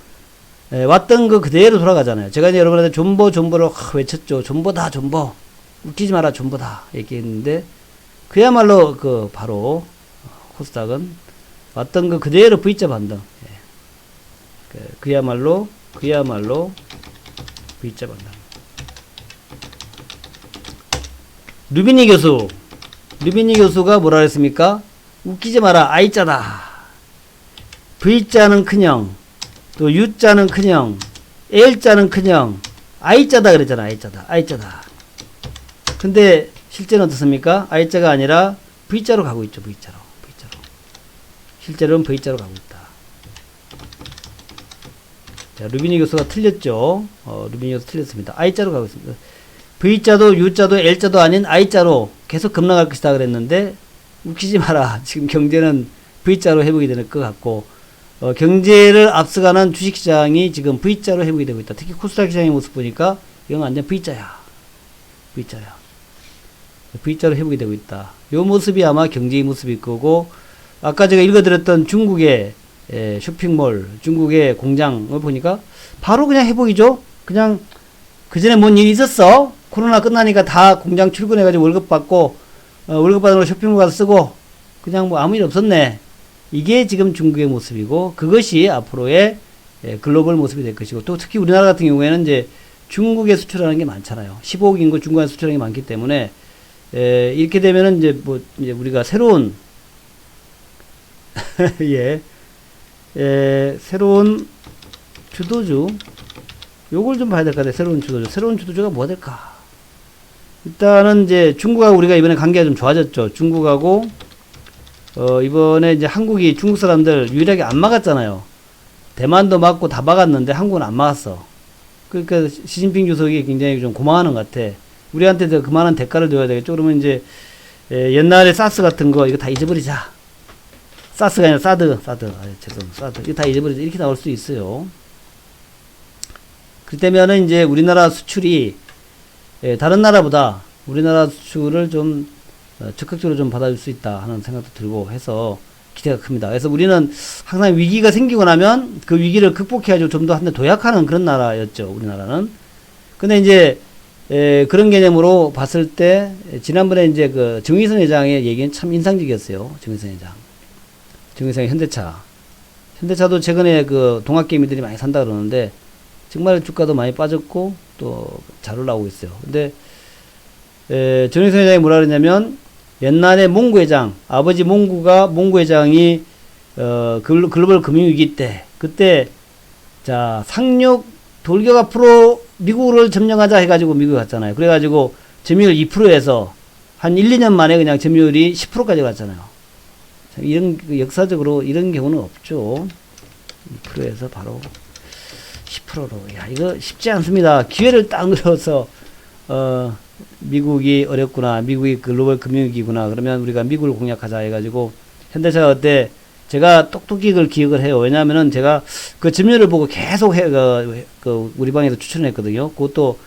왔던 거 그대로 돌아가잖아요. 제가 이제 여러분한테 존버를 외쳤죠. 존버다, 존버. 웃기지 마라, 존버다. 얘기했는데, 그야말로 바로 코스닥은 왔던 거 그대로 V자 반등. 그야말로 V자 반등. 루비니 교수가 뭐라 그랬습니까? 웃기지 마라, I자다. V자는 큰형, 또 U자는 큰형, L자는 큰형, I자다 그랬잖아, I자다. 근데 실제는 어떻습니까? I자가 아니라 V자로 가고 있죠, V자로. 실제로는 V자로 가고 있다. 자, 루비니 교수가 틀렸죠? 루비니 교수 틀렸습니다. I자로 가고 있습니다. V자도 U자도 L자도 아닌 I자로 계속 급락할 것이다 그랬는데, 웃기지 마라. 지금 경제는 V자로 회복이 되는 것 같고, 경제를 앞서가는 주식시장이 지금 V자로 회복이 되고 있다. 특히 코스닥 시장의 모습 보니까 이건 완전 V자야. V자로 회복이 되고 있다. 요 모습이 아마 경제의 모습일 거고, 아까 제가 읽어드렸던 중국의 쇼핑몰, 중국의 공장을 보니까 바로 그냥 회복이죠. 그냥 그전에 뭔 일이 있었어? 코로나 끝나니까 다 공장 출근해가지고 월급 받고, 월급 받은 걸 쇼핑몰 가서 쓰고, 그냥 뭐 아무 일 없었네. 이게 지금 중국의 모습이고, 그것이 앞으로의 글로벌 모습이 될 것이고, 또 특히 우리나라 같은 경우에는 이제 중국에 수출하는 게 많잖아요. 15억 인구 중국에 수출하는 게 많기 때문에, 이렇게 되면은 이제 우리가 새로운, 새로운 주도주, 요걸 좀 봐야 될 것 같아요. 새로운 주도주가 뭐가 될까? 일단은 이제 중국하고 우리가 이번에 관계가 좀 좋아졌죠. 중국하고 이번에 이제 한국이 중국 사람들 유일하게 안 막았잖아요. 대만도 막고 다 막았는데 한국은 안 막았어. 그러니까 시진핑 주석이 굉장히 좀 고마워하는 것 같아. 우리한테도 그만한 대가를 줘야 되겠죠. 그러면 이제 옛날에 사스 같은 거 이거 다 잊어버리자. 사스가 아니라 사드. 사드. 이거 다 잊어버리자. 이렇게 나올 수 있어요. 그때면은 이제 우리나라 수출이 다른 나라보다 우리나라 수출을 좀 적극적으로 좀 받아줄 수 있다 하는 생각도 들고 해서 기대가 큽니다. 그래서 우리는 항상 위기가 생기고 나면 그 위기를 극복해가지고 좀 더 한 대 도약하는 그런 나라였죠. 우리나라는. 근데 이제 그런 개념으로 봤을 때 지난번에 이제 그 정의선 회장의 얘기는 참 인상적이었어요. 정의선 현대차도 최근에 그 동학개미들이 많이 산다 그러는데 정말 주가도 많이 빠졌고 또 잘 올라오고 있어요. 근데 정의선 회장이 뭐라 그랬냐면 옛날에 몽구 회장, 아버지 몽구 회장이 글로벌 금융위기 때 그때 자 상륙 돌격 앞으로 미국을 점령하자 해가지고 미국 갔잖아요. 그래가지고 점유율 2%에서 한 1, 2년 만에 그냥 점유율이 10%까지 갔잖아요. 이런 역사적으로 이런 경우는 없죠. 2%에서 바로 10%로. 야, 이거 쉽지 않습니다. 기회를 딱 누려서 미국이 어렵구나. 미국이 글로벌 금융위기구나. 그러면 우리가 미국을 공략하자 해가지고 현대차가 어때? 제가 똑똑히 그걸 기억을 해요. 왜냐하면은 제가 그 점유율을 보고 계속 우리 방에서 추천을 했거든요. 그것도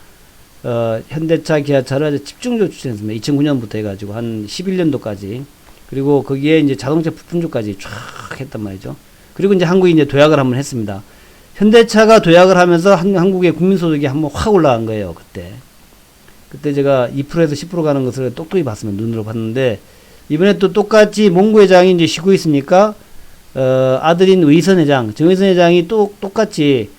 현대차, 기아차를 아주 집중적으로 추천했습니다. 2009년부터 해가지고 한 11년도까지. 그리고 거기에 이제 자동차 부품주까지 쫙 했단 말이죠. 그리고 이제 한국이 이제 도약을 한번 했습니다. 현대차가 도약을 하면서 한국의 국민소득이 한번 확 올라간 거예요. 그때 제가 2%에서 10% 가는 것을 똑똑히 봤습니다. 눈으로 봤는데, 이번에 또 똑같이 몽구 회장이 이제 쉬고 있으니까, 아들인 의선 회장, 정의선 회장이 또 똑같이,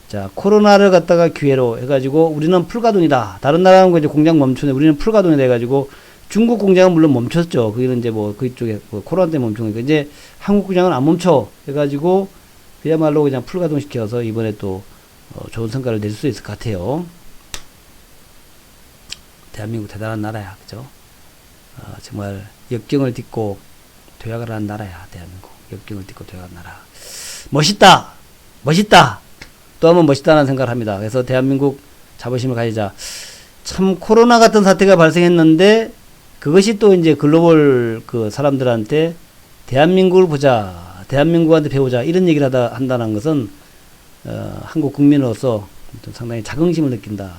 자, 코로나를 갖다가 기회로 해가지고, 우리는 풀가동이다. 다른 나라는 이제 공장 멈추는데, 우리는 풀가동이다 해가지고, 중국 공장은 물론 멈췄죠. 거기는 이제 뭐, 그쪽에, 코로나 때문에 멈춘 거니까, 이제 한국 공장은 안 멈춰. 해가지고, 그야말로 그냥 풀가동시켜서 이번에 또, 좋은 성과를 낼 수 있을 것 같아요. 대한민국 대단한 나라야. 그죠? 정말 역경을 딛고 도약을 한 나라야. 대한민국. 역경을 딛고 도약한 나라. 멋있다! 멋있다. 또 한번 멋있다는 생각을 합니다. 그래서 대한민국 자부심을 가지자. 참 코로나 같은 사태가 발생했는데 그것이 또 이제 글로벌 그 사람들한테 대한민국을 보자, 대한민국한테 배우자 이런 얘기를 한다는 것은 한국 국민으로서 좀 상당히 자긍심을 느낀다.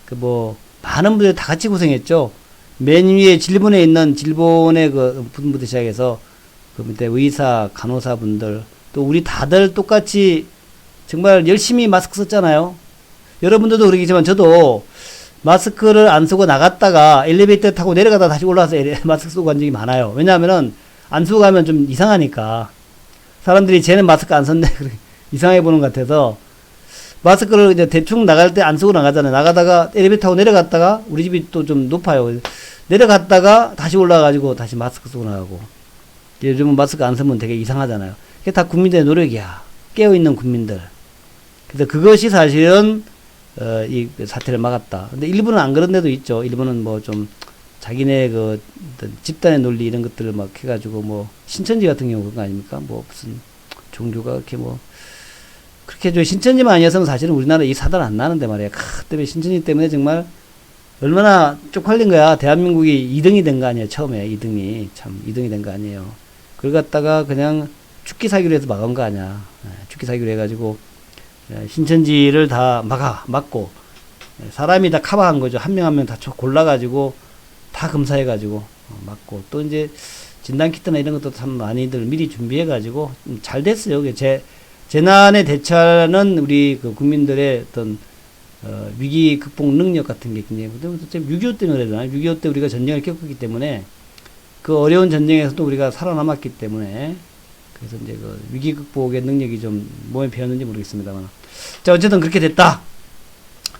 그 뭐 많은 분들이 다 같이 고생했죠. 맨 위에 일본의 그 분부터 시작해서 그 밑에 의사, 간호사 분들 또 우리 다들 똑같이 정말 열심히 마스크 썼잖아요. 여러분들도 그러겠지만 저도 마스크를 안 쓰고 나갔다가 엘리베이터 타고 내려가다 다시 올라와서 마스크 쓰고 간 적이 많아요. 왜냐하면은 안 쓰고 가면 좀 이상하니까 사람들이 쟤는 마스크 안 썼네 이상해 보는 것 같아서 마스크를 이제 대충 나갈 때 안 쓰고 나가잖아요. 나가다가 엘리베이터 타고 내려갔다가 우리 집이 또 좀 높아요. 내려갔다가 다시 올라가가지고 다시 마스크 쓰고 나가고 요즘은 마스크 안 쓰면 되게 이상하잖아요. 그게 다 국민들의 노력이야. 깨어있는 국민들. 그래서 그것이 사실은 이 사태를 막았다. 근데 일본은 안 그런 데도 있죠. 일본은 뭐 좀 자기네 그 집단의 논리 이런 것들을 막 해가지고 뭐 신천지 같은 경우 그런 거 아닙니까? 뭐 무슨 종교가 그렇게 뭐 그렇게 저 신천지만 아니었으면 사실은 우리나라 이 사단 안 나는데 말이야. 때문에 신천지 때문에 정말 얼마나 쪽팔린 거야. 대한민국이 2등이 된 거 아니에요. 처음에 2등이 참 2등이 된 거 아니에요. 그걸 갖다가 그냥 죽기 사기로 해서 막은 거 아니야. 죽기 사기로 해가지고 신천지를 다 막고 사람이 다 커버한 거죠. 한 명 한 명 다 골라가지고 다 검사해가지고 막고 또 이제 진단키트나 이런 것도 참 많이들 미리 준비해가지고 잘 됐어요. 재난에 대처하는 우리 그 국민들의 어떤 위기 극복 능력 같은 게 굉장히 6.25 때문에 그러잖아요. 6.25 때 우리가 전쟁을 겪었기 때문에 그 어려운 전쟁에서도 우리가 살아남았기 때문에 그래서 이제 그 위기 극복의 능력이 좀 몸에 배었는지 모르겠습니다만. 자, 어쨌든 그렇게 됐다.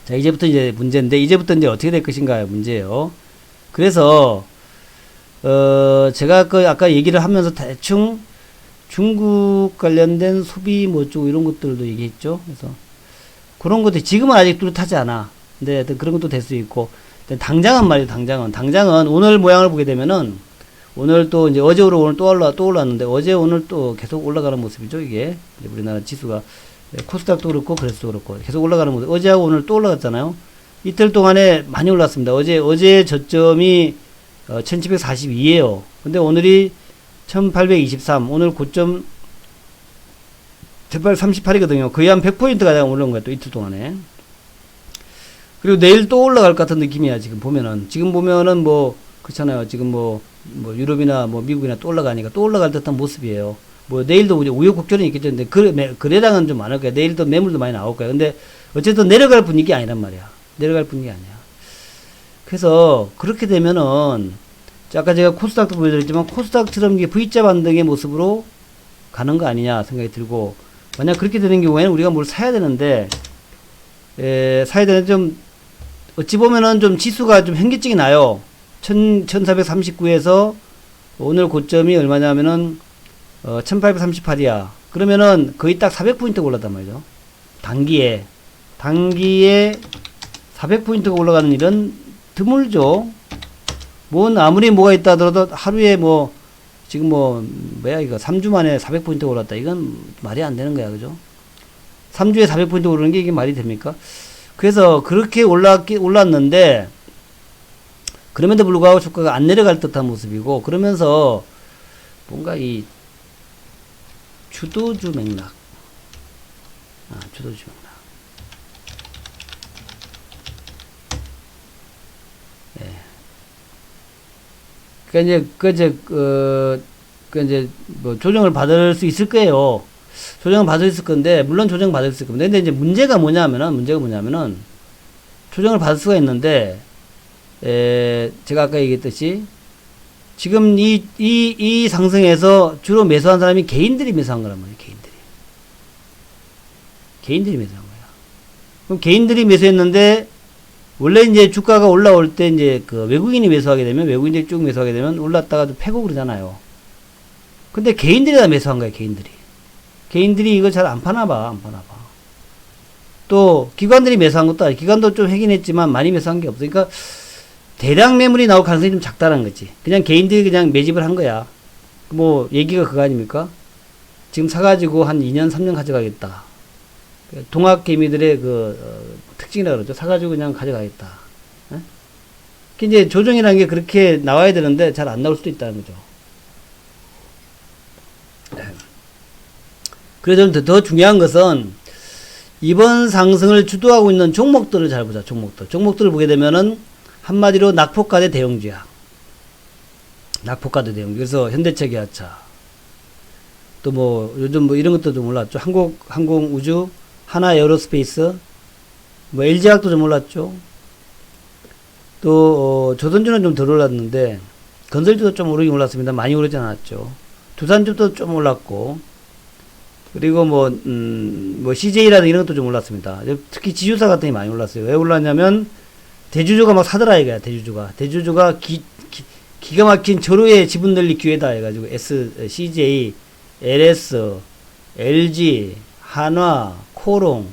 자, 이제부터 이제 문제인데, 이제부터 이제 어떻게 될 것인가요? 문제예요. 그래서, 제가 아까 얘기를 하면서 대충 중국 관련된 소비 뭐 쪽 이런 것들도 얘기했죠. 그래서 그런 것들 지금은 아직 뚜렷하지 않아. 근데 그런 것도 될 수 있고, 당장은 말이에요. 당장은 오늘 모양을 보게 되면은 오늘 또 이제 어제로 오늘 또 올랐는데 어제 오늘 또 계속 올라가는 모습이죠. 이게 이제 우리나라 지수가 코스닥도 그렇고 그래서도 그렇고 계속 올라가는 모습. 어제하고 오늘 또 올라갔잖아요. 이틀 동안에 많이 올랐습니다. 어제 저점이 1742예요. 근데 오늘이 1823. 오늘 고점 1838이거든요. 거의 한 100포인트 가량 올라온 거예요. 또 이틀 동안에. 그리고 내일 또 올라갈 것 같은 느낌이야. 지금 보면은 뭐 그렇잖아요. 지금 뭐 유럽이나 뭐 미국이나 또 올라가니까 또 올라갈 듯한 모습이에요. 뭐 내일도 이제 우여곡절이 있겠죠. 근데 거래량은 좀 많을 거야. 내일도 매물도 많이 나올 거야. 근데 어쨌든 내려갈 분위기 아니란 말이야. 내려갈 분위기 아니야. 그래서 그렇게 되면은 아까 제가 코스닥도 보여드렸지만 코스닥처럼 이게 V자 반등의 모습으로 가는 거 아니냐 생각이 들고 만약 그렇게 되는 경우에는 우리가 뭘 사야 되는데 사야 되는데 좀 어찌 보면은 좀 지수가 좀 현기증이 나요. 1439에서 오늘 고점이 얼마냐면은 1838이야. 그러면은 거의 딱 400포인트가 올랐단 말이죠. 단기에 400포인트가 올라가는 일은 드물죠. 아무리 뭐가 있다 하더라도 하루에 지금 이거 3주 만에 400포인트가 올랐다. 이건 말이 안 되는 거야. 그죠? 3주에 400포인트 오르는 게 이게 말이 됩니까? 그래서 그렇게 올랐는데 그럼에도 불구하고 주가가 안 내려갈 듯한 모습이고 그러면서 뭔가 이 주도주 맥락 이제 뭐 조정을 받을 수 있을 거예요. 조정을 받을 수 있을 건데 물론 조정 받을 수 있을 겁니다. 근데 이제 문제가 뭐냐면은 조정을 받을 수가 있는데 제가 아까 얘기했듯이 지금 이 상승에서 주로 매수한 사람이 개인들이 매수한 거란 말이에요. 개인들이 매수한 거야. 그럼 개인들이 매수했는데 원래 이제 주가가 올라올 때 이제 그 외국인들이 쭉 매수하게 되면 올랐다가 좀 패고 그러잖아요. 근데 개인들이 다 매수한 거야. 개인들이 이거 잘 안 파나 봐. 또 기관들이 매수한 것도 아니고 기관도 좀 하긴 했지만 많이 매수한 게 없어. 그러니까 대량 매물이 나올 가능성이 좀 작다는 거지. 그냥 개인들이 그냥 매집을 한 거야. 뭐 얘기가 그거 아닙니까? 지금 사가지고 한 2년, 3년 가져가겠다. 동학개미들의 특징이라 그러죠. 사가지고 그냥 가져가겠다. 예? 이제 조정이라는 게 그렇게 나와야 되는데 잘 안 나올 수도 있다는 거죠. 그래서 더 중요한 것은 이번 상승을 주도하고 있는 종목들을 잘 보자. 종목들을 보게 되면은 한마디로 낙폭과대 대형주야. 낙폭과대 대형주. 그래서 현대차, 기아차. 또 뭐 요즘 뭐 이런 것도 좀 올랐죠. 항공우주, 하나에어로스페이스, 뭐 LG화학도 좀 올랐죠. 또 조선주는 좀 덜 올랐는데 건설주도 좀 오르긴 올랐습니다. 많이 오르지 않았죠. 두산주도 좀 올랐고, 그리고 뭐 CJ라든 이런 것도 좀 올랐습니다. 특히 지주사 같은 게 많이 올랐어요. 왜 올랐냐면 대주주가 막 사더라 이거야. 대주주가 기가 막힌 절호의 지분 늘리 기회다 해가지고 CJ, LS, LG, 한화, 코롱,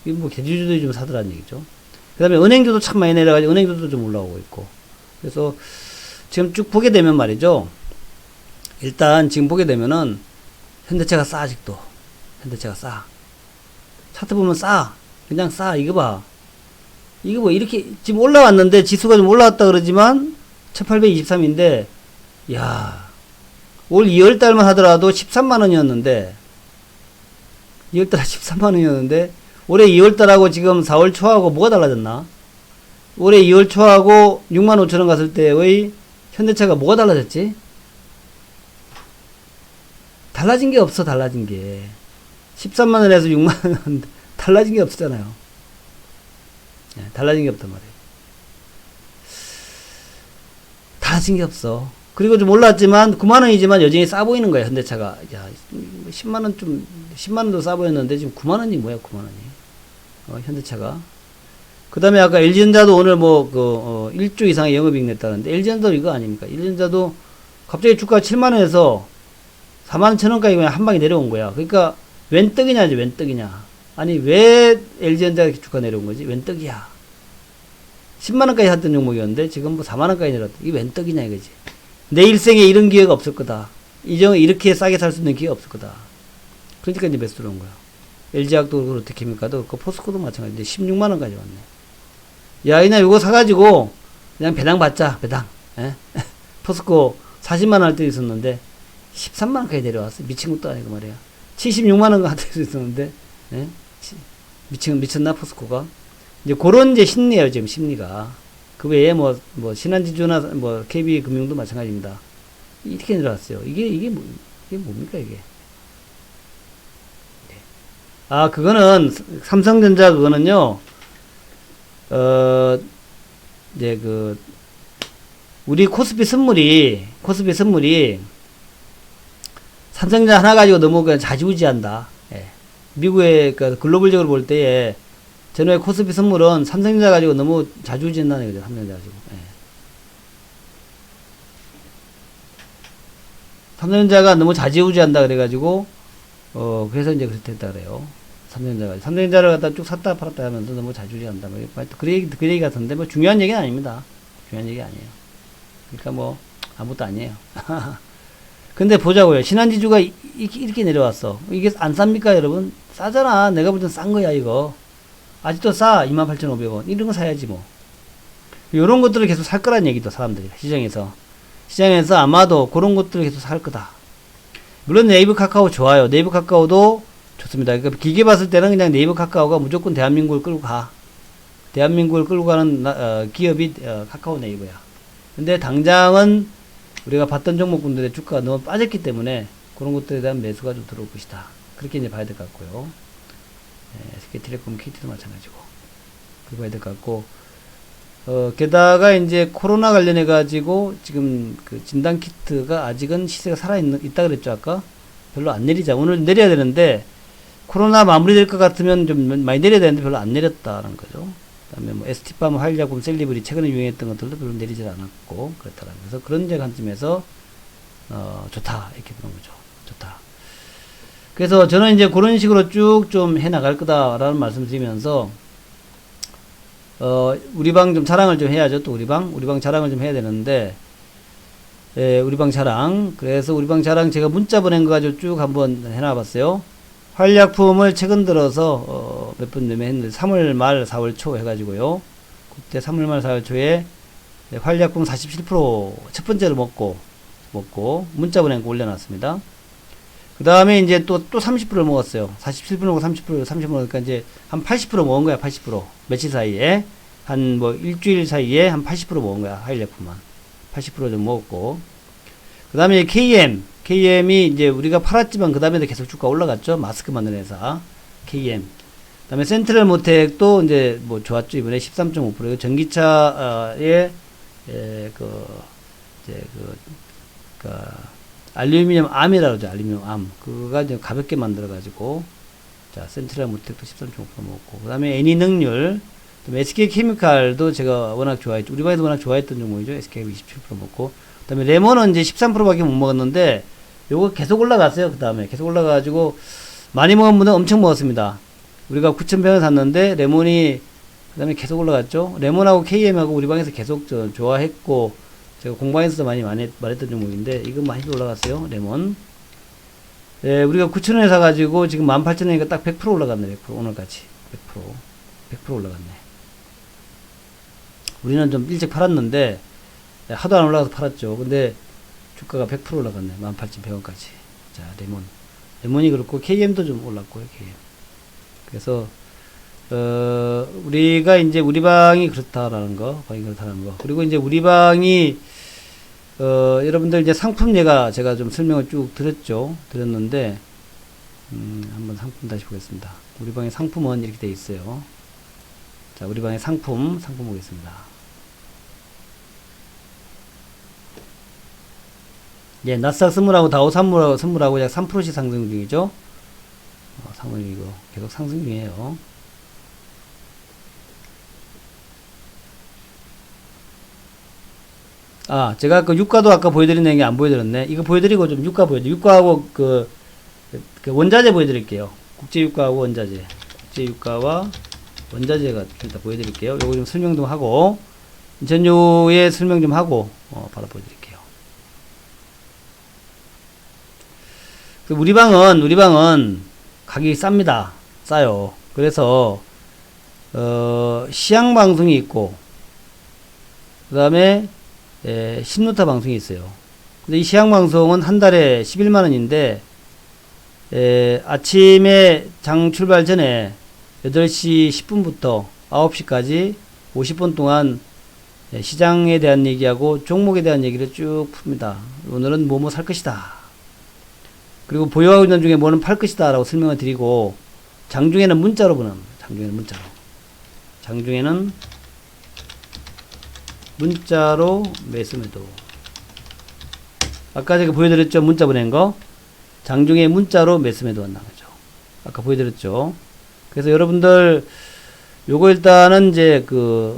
뭐 대주주들이 좀 사더라는 얘기죠. 그 다음에 은행주도 참 많이 내려가지고 은행주도 좀 올라오고 있고. 그래서 지금 쭉 보게 되면 말이죠. 일단 지금 보게 되면은 현대차가 싸. 아직도 현대차가 싸. 차트 보면 싸. 그냥 싸. 이거 봐. 이렇게 지금 올라왔는데 지수가 좀 올라왔다 그러지만 1823인데 야, 올 2월달만 하더라도 13만원이었는데 2월달 13만원이었는데 올해 2월달하고 지금 4월 초하고 뭐가 달라졌나? 올해 2월 초하고 6만 5천원 갔을 때의 현대차가 뭐가 달라졌지? 달라진 게 없어. 달라진 게 13만원에서 6만원 달라진 게 없잖아요. 네, 달라진 게 없단 말이에요. 달라진 게 없어. 그리고 좀 올랐지만 9만원이지만 여전히 싸 보이는 거야. 현대차가. 야, 10만원도 싸 보였는데 지금 9만원이 뭐야. 9만원이 현대차가. 그 다음에 아까 LG전자도 오늘 1조 이상의 영업이익 냈다는데 LG전자도 이거 아닙니까? LG전자도 갑자기 주가 7만원에서 4만 1천원까지 그냥 한 방에 내려온 거야. 그러니까 웬 떡이냐지. 웬 떡이냐. 아니 왜 LG전자가 주가 내려온 거지? 웬 떡이야. 10만원까지 했던 종목이었는데 지금 뭐 4만원까지 내렸다. 이게 웬 떡이냐 이거지. 내 일생에 이런 기회가 없을 거다. 이렇게 싸게 살 수 있는 기회가 없을 거다. 그러니까 이제 매수 들어온 거야. LG화학도 그렇고 케미카도 그렇고 포스코도 마찬가지인데 16만원까지 왔네. 야, 이날 이거 사가지고 그냥 배당 받자. 배당. 에? 포스코 40만원 할 때 있었는데 13만원까지 내려왔어. 미친 것도 아니고 말이야. 76만원 할 때 있었는데 에? 미쳤나 포스코가. 이제 그런 이제 심리예요. 지금 심리가. 그 외에 신한지주나 KB금융도 마찬가지입니다. 이렇게 내려왔어요. 이게 뭡니까 이게? 아, 그거는 삼성전자 그거는요. 이제 우리 코스피 선물이 삼성전자 하나 가지고 너무 그냥 좌지우지한다. 예. 미국의 글로벌적으로 볼 때에 전후의 코스피 선물은 삼성전자 가지고 너무 좌지우지한다는 거죠. 삼성전자 가지고. 예. 삼성전자가 너무 좌지우지한다 그래가지고 그래서 이제 그렇게 됐다 그래요. 삼성전자를 갖다 쭉 샀다 팔았다 하면서 너무 좌지우지한다. 그 얘기 같은데 중요한 얘기는 아닙니다. 중요한 얘기 아니에요. 그러니까 아무것도 아니에요. 근데 보자고요. 신한지주가 이렇게 내려왔어. 이게 안 쌉니까 여러분? 싸잖아. 내가 볼 땐 싼 거야 이거. 아직도 싸. 28,500원. 이런 거 사야지 뭐. 요런 것들을 계속 살 거란 얘기도 사람들이 시장에서 아마도 그런 것들을 계속 살 거다. 물론 네이버 카카오 좋아요. 네이버 카카오도 좋습니다. 그러니까 길게 봤을 때는 그냥 네이버 카카오가 무조건 대한민국을 끌고 가. 대한민국을 끌고 가는 기업이 카카오 네이버야. 근데 당장은 우리가 봤던 종목군들의 주가가 너무 빠졌기 때문에 그런 것들에 대한 매수가 좀 들어올 것이다. 그렇게 이제 봐야 될 것 같고요. SK텔레콤, KT도 마찬가지고. 그렇게 봐야 될 것 같고. 게다가 이제 코로나 관련해가지고 지금 진단키트가 아직은 시세가 있다 그랬죠, 아까? 별로 안 내리자. 오늘 내려야 되는데, 코로나 마무리될 것 같으면 좀 많이 내려야 되는데 별로 안 내렸다는 거죠. 그 다음에 ST팜, 화일약품, 셀리브리, 최근에 유행했던 것들도 별로 내리질 않았고, 그렇더라고요. 그래서 그런 관점에서, 좋다. 이렇게 보는 거죠. 좋다. 그래서 저는 이제 그런 식으로 쭉 좀 해나갈 거다라는 말씀 드리면서, 우리 방 좀 자랑을 좀 해야죠. 또 우리 방 자랑을 좀 해야 되는데, 우리 방 자랑. 그래서 우리 방 자랑 제가 문자 보낸 거 가지고 쭉 한번 해놔 봤어요. 활약품을 최근 들어서 몇 번 했는데 3월 말 4월 초 해가지고요. 그때 3월 말 4월 초에 활약품 47%첫 번째로 먹고 문자 보낸 거 올려놨습니다. 그 다음에 이제 또 30%를 먹었어요. 47% 먹고 30% 먹으니까 이제 한 80% 먹은 거야. 80% 며칠 사이에 한 뭐 일주일 사이에 한 80% 먹은 거야. 활약품만 80%좀 먹었고, 그 다음에 KM이 이제 우리가 팔았지만 그 다음에도 계속 주가 올라갔죠. 마스크 만드는 회사 KM. 그 다음에 센트럴 모텍도 이제 뭐 좋았죠. 이번에 13.5%. 전기차에 알루미늄 암이라고 하죠. 알루미늄 암. 그거가 이제 가볍게 만들어가지고, 자, 센트럴 모텍도 13.5% 먹고, 그 다음에 애니능률, SK 케미칼도 제가 워낙 좋아했죠. 우리 방에서 워낙 좋아했던 종목이죠. SK 27% 먹고, 그 다음에 레몬은 이제 13%밖에 못 먹었는데, 요거 계속 올라갔어요. 그 다음에 계속 올라가가지고, 많이 먹은 분은 엄청 먹었습니다. 우리가 9,000병을 샀는데, 레몬이, 그 다음에 계속 올라갔죠. 레몬하고 KM하고 우리 방에서 계속 좋아했고, 제가 공방에서도 많이 말했던 종목인데, 이거 많이 올라갔어요. 레몬. 예, 우리가 9,000원에 사가지고, 지금 18,000원이니까 딱 100% 올라갔네. 100%. 오늘까지. 100% 올라갔네. 우리는 좀 일찍 팔았는데, 하도 안 올라가서 팔았죠. 근데, 주가가 100% 올라갔네. 18,100원까지. 자, 레몬이 그렇고, KM도 좀 올랐고요, KM. 그래서, 우리가 이제 우리 방이 그렇다라는 거, 그리고 이제 우리 방이, 여러분들 이제 상품 제가 좀 설명을 쭉 드렸는데, 한번 상품 다시 보겠습니다. 우리 방의 상품은 이렇게 돼 있어요. 자, 우리 방의 상품 보겠습니다. 예, 나스닥 선물하고 다우 선물하고 약 3%씩 상승 중이죠. 상승 이거 계속 상승 중이에요. 아, 제가 그 유가도 아까 보여드리는 게 안 보여드렸네. 이거 보여드리고 좀 유가 유가하고 그 원자재 보여드릴게요. 국제유가하고 원자재. 국제유가와 원자재가 일단 보여드릴게요. 요거 좀 설명 좀 하고, 전후에 설명 좀 하고, 바로 보여드릴게요. 우리 방은 가격이 쌉니다. 싸요. 그래서, 시향 방송이 있고, 그 다음에, 신루타 방송이 있어요. 근데 이 시향 방송은 한 달에 11만원인데, 아침에 장 출발 전에 8시 10분부터 9시까지 50분 동안 시장에 대한 얘기하고 종목에 대한 얘기를 쭉 풉니다. 오늘은 뭐뭐 살 것이다. 그리고 보유하고 있는 중에 뭐는 팔 것이다 라고 설명을 드리고, 장중에는 문자로 보는, 장중에는 문자로 매수매도. 아까 제가 보여드렸죠. 문자 보낸 거. 장중에 문자로 매수매도 한다는 거죠. 아까 보여드렸죠. 그래서 여러분들, 요거 일단은 이제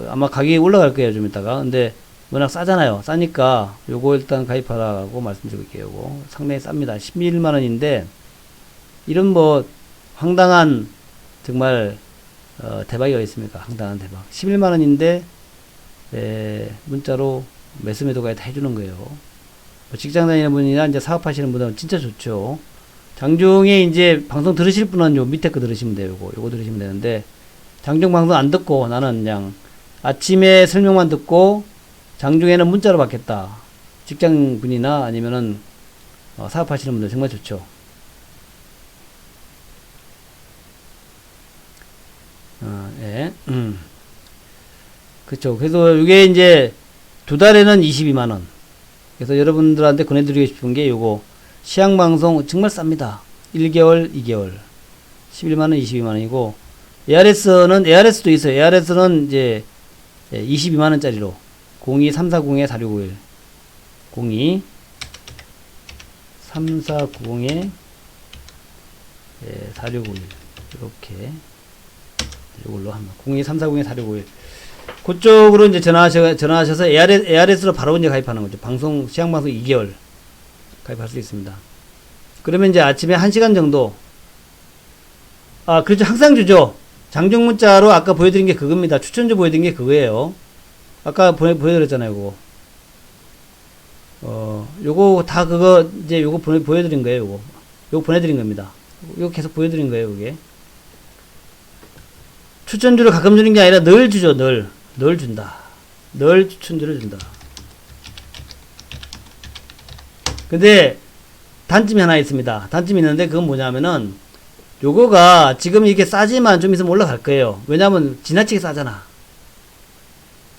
아마 가격이 올라갈 거예요. 좀 이따가. 근데 워낙 싸잖아요. 싸니까 요거 일단 가입하라고 말씀드릴게요. 요거 상당히 쌉니다. 11만원인데, 이런 뭐, 황당한, 정말, 대박이 어디 있습니까? 황당한 대박. 11만원인데, 문자로 매수매도까지 다 해주는 거예요. 뭐 직장 다니는 분이나 이제 사업하시는 분들은 진짜 좋죠. 장중에 이제 방송 들으실 분은 요 밑에 거 들으시면 돼요. 요거 들으시면 되는데, 장중 방송 안 듣고 나는 그냥 아침에 설명만 듣고 장중에는 문자로 받겠다. 직장 분이나 아니면은 사업하시는 분들 정말 좋죠. 예. 그렇죠. 그래서 이게 이제 두 달에는 22만원. 그래서 여러분들한테 권해드리고 싶은 게 요거 시향방송 정말 쌉니다. 1개월, 2개월 11만원, 22만원이고, ARS도 있어요. ARS는 이제 22만원짜리로 02340-4651 02-3490-4651 이렇게 이걸로 합니다. 02-3490-4651 그쪽으로 이제 전화하셔서 ARS로 바로 이제 가입하는 거죠. 시향방송 2개월 가입할 수 있습니다. 그러면 이제 아침에 1시간 정도, 그렇죠. 항상 주죠. 장중 문자로 아까 보여드린 게 그겁니다. 추천주 보여드린 게 그거예요. 아까 보여드렸잖아요, 그거. 요거 다 그거 이제 요거 보여드린 거예요. 요거 보내드린 겁니다. 요거 계속 보여드린 거예요. 요게 추천주를 가끔 주는 게 아니라 늘 주죠. 늘 준다. 늘 추천주를 준다. 근데 단점이 하나 있습니다. 단점이 있는데 그건 뭐냐면은 요거가 지금 이렇게 싸지만 좀 있으면 올라갈 거예요. 왜냐면 지나치게 싸잖아.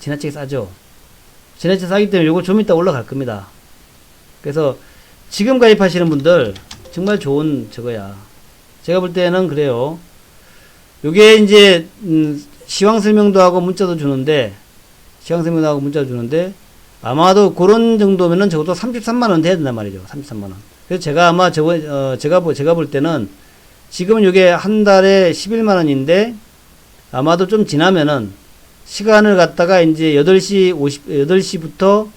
지나치게 싸죠. 지나치게 싸기 때문에 요거 좀 이따 올라갈 겁니다. 그래서 지금 가입하시는 분들 정말 좋은 저거야. 제가 볼 때는 그래요. 요게 이제 시황 설명도 하고 문자도 주는데 아마도 그런 정도면은 적어도 33만원 돼야 된단 말이죠. 33만원. 그래서 제가 아마 제가 볼 때는 지금은 요게 한 달에 11만원인데 아마도 좀 지나면은 시간을 갖다가 이제 8시부터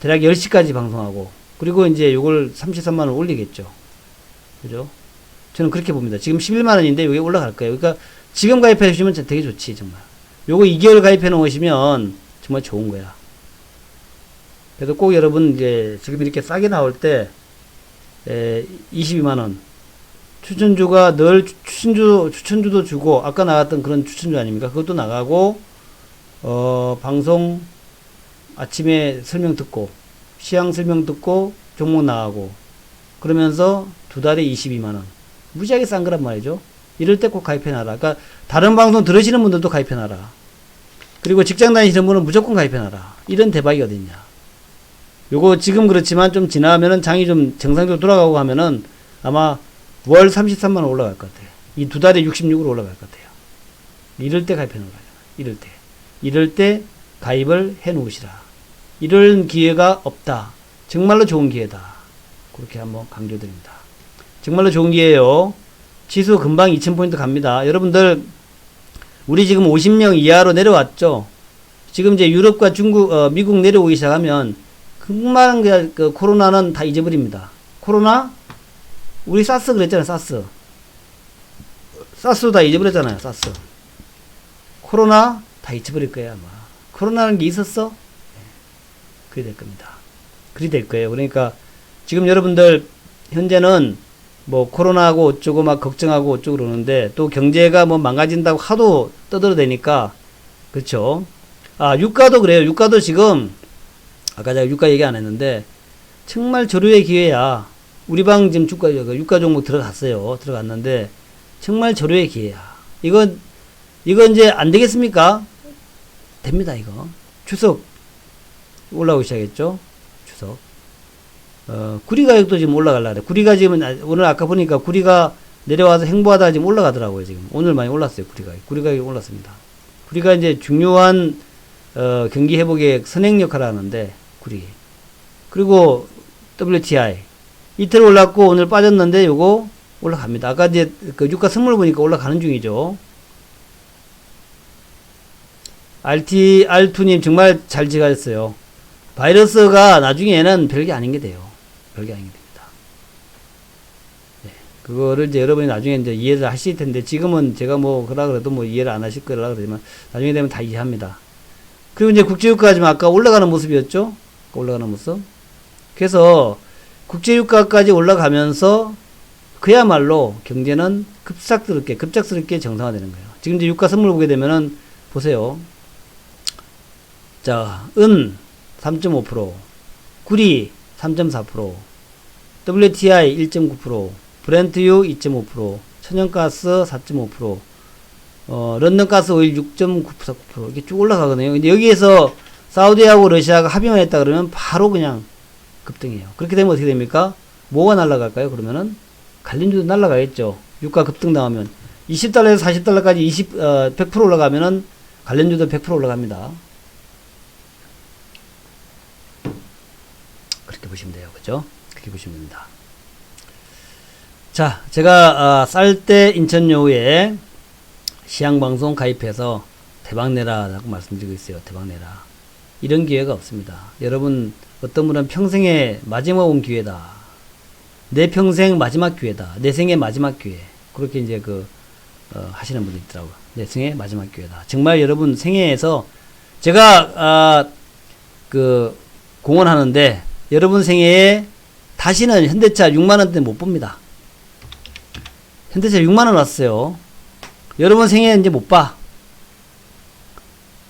대략 10시까지 방송하고 그리고 이제 요걸 33만원 올리겠죠. 그죠? 저는 그렇게 봅니다. 지금 11만원인데 요게 올라갈 거예요. 그러니까 지금 가입해 주시면 되게 좋지, 정말. 요거 2개월 가입해 놓으시면 정말 좋은 거야. 그래서 꼭 여러분 이제 지금 이렇게 싸게 나올 때 22만원 추천주가 늘 추천주도 주고 아까 나갔던 그런 추천주 아닙니까? 그것도 나가고 방송 아침에 설명 듣고 시황 설명 듣고 종목 나가고 그러면서 두 달에 22만원 무지하게 싼 거란 말이죠. 이럴 때 꼭 가입해놔라. 그러니까 다른 방송 들으시는 분들도 가입해놔라. 그리고 직장 다니시는 분은 무조건 가입해놔라. 이런 대박이 어딨냐. 요거 지금 그렇지만 좀 지나면은 장이 좀 정상적으로 돌아가고 하면은 아마 월 33만원 올라갈 것 같아요. 이 두 달에 66으로 올라갈 것 같아요. 이럴 때 가입해놓으라. 이럴 때 가입을 해놓으시라. 이런 기회가 없다. 정말로 좋은 기회다. 그렇게 한번 강조드립니다. 정말로 좋은 기회예요. 지수 금방 2000포인트 갑니다. 여러분들 우리 지금 50명 이하로 내려왔죠. 지금 이제 유럽과 중국, 미국 내려오기 시작하면 금방 그 코로나는 다 잊어버립니다. 코로나? 우리 사스 그랬잖아요. 사스도 다 잊어버렸잖아요. 사스. 코로나 다 잊어버릴 거예요. 아마. 코로나라는 게 있었어? 네. 그리 될 겁니다. 그리 될 거예요. 그러니까 지금 여러분들 현재는 뭐 코로나하고 어쩌고 막 걱정하고 어쩌고 그러는데 또 경제가 뭐 망가진다고 하도 떠들어대니까 그렇죠. 아 유가도 그래요. 유가도 지금 아까 제가 유가 얘기 안 했는데 정말 절호의 기회야. 우리 방 지금 유가 종목 들어갔는데 정말 절호의 기회야. 이건 이제 안 되겠습니까? 됩니다. 이거 추석 올라오기 시작했죠. 추석. 구리 가격도 지금 올라가려고 그래. 구리가 지금, 오늘 아까 보니까 구리가 내려와서 행보하다가 지금 올라가더라고요, 지금. 오늘 많이 올랐어요, 구리 가격이 올랐습니다. 구리가 이제 중요한, 경기 회복의 선행 역할을 하는데, 구리. 그리고 WTI. 이틀 올랐고 오늘 빠졌는데 요거 올라갑니다. 아까 이제 그 유가 선물 보니까 올라가는 중이죠. R2님 정말 잘 지가했어요. 바이러스가 나중에는 별게 아닌 게 돼요. 별게 아닌 게 됩니다. 네. 그거를 이제 여러분이 나중에 이제 이해를 하실 텐데, 지금은 제가 뭐, 그러라 그래도 뭐 이해를 안 하실 거라 그러지만, 나중에 되면 다 이해합니다. 그리고 이제 국제유가가 지금 아까 올라가는 모습이었죠? 올라가는 모습. 그래서, 국제유가까지 올라가면서, 그야말로 경제는 급작스럽게 정상화되는 거예요. 지금 이제 유가 선물 보게 되면은, 보세요. 자, 은 3.5%, 구리 3.4%, WTI 1.9%, 브렌트유 2.5%, 천연가스 4.5%, 런던가스 오일 6.94%, 이렇게 쭉 올라가거든요. 근데 여기에서 사우디하고 러시아가 합의만 했다 그러면 바로 그냥 급등해요. 그렇게 되면 어떻게 됩니까? 뭐가 날아갈까요? 그러면은 관련주도 날아가겠죠. 유가 급등 나오면 20달러에서 40달러까지 100% 올라가면은 관련주도 100% 올라갑니다. 그렇게 보시면 돼요. 그죠? 그렇게 보시면 됩니다. 자, 제가 쌀 때 인천여우에 시향방송 가입해서 대박내라 라고 말씀드리고 있어요. 대박내라. 이런 기회가 없습니다. 여러분, 어떤 분은 평생의 마지막 온 기회다. 내 평생 마지막 기회다. 내 생의 마지막 기회. 그렇게 이제 하시는 분들 있더라고요. 내 생의 마지막 기회다. 정말 여러분 생애에서 제가 공헌하는데 여러분 생애에 다시는 현대차 6만원대 못 봅니다. 현대차 6만원 왔어요. 여러분 생애에 이제 못 봐.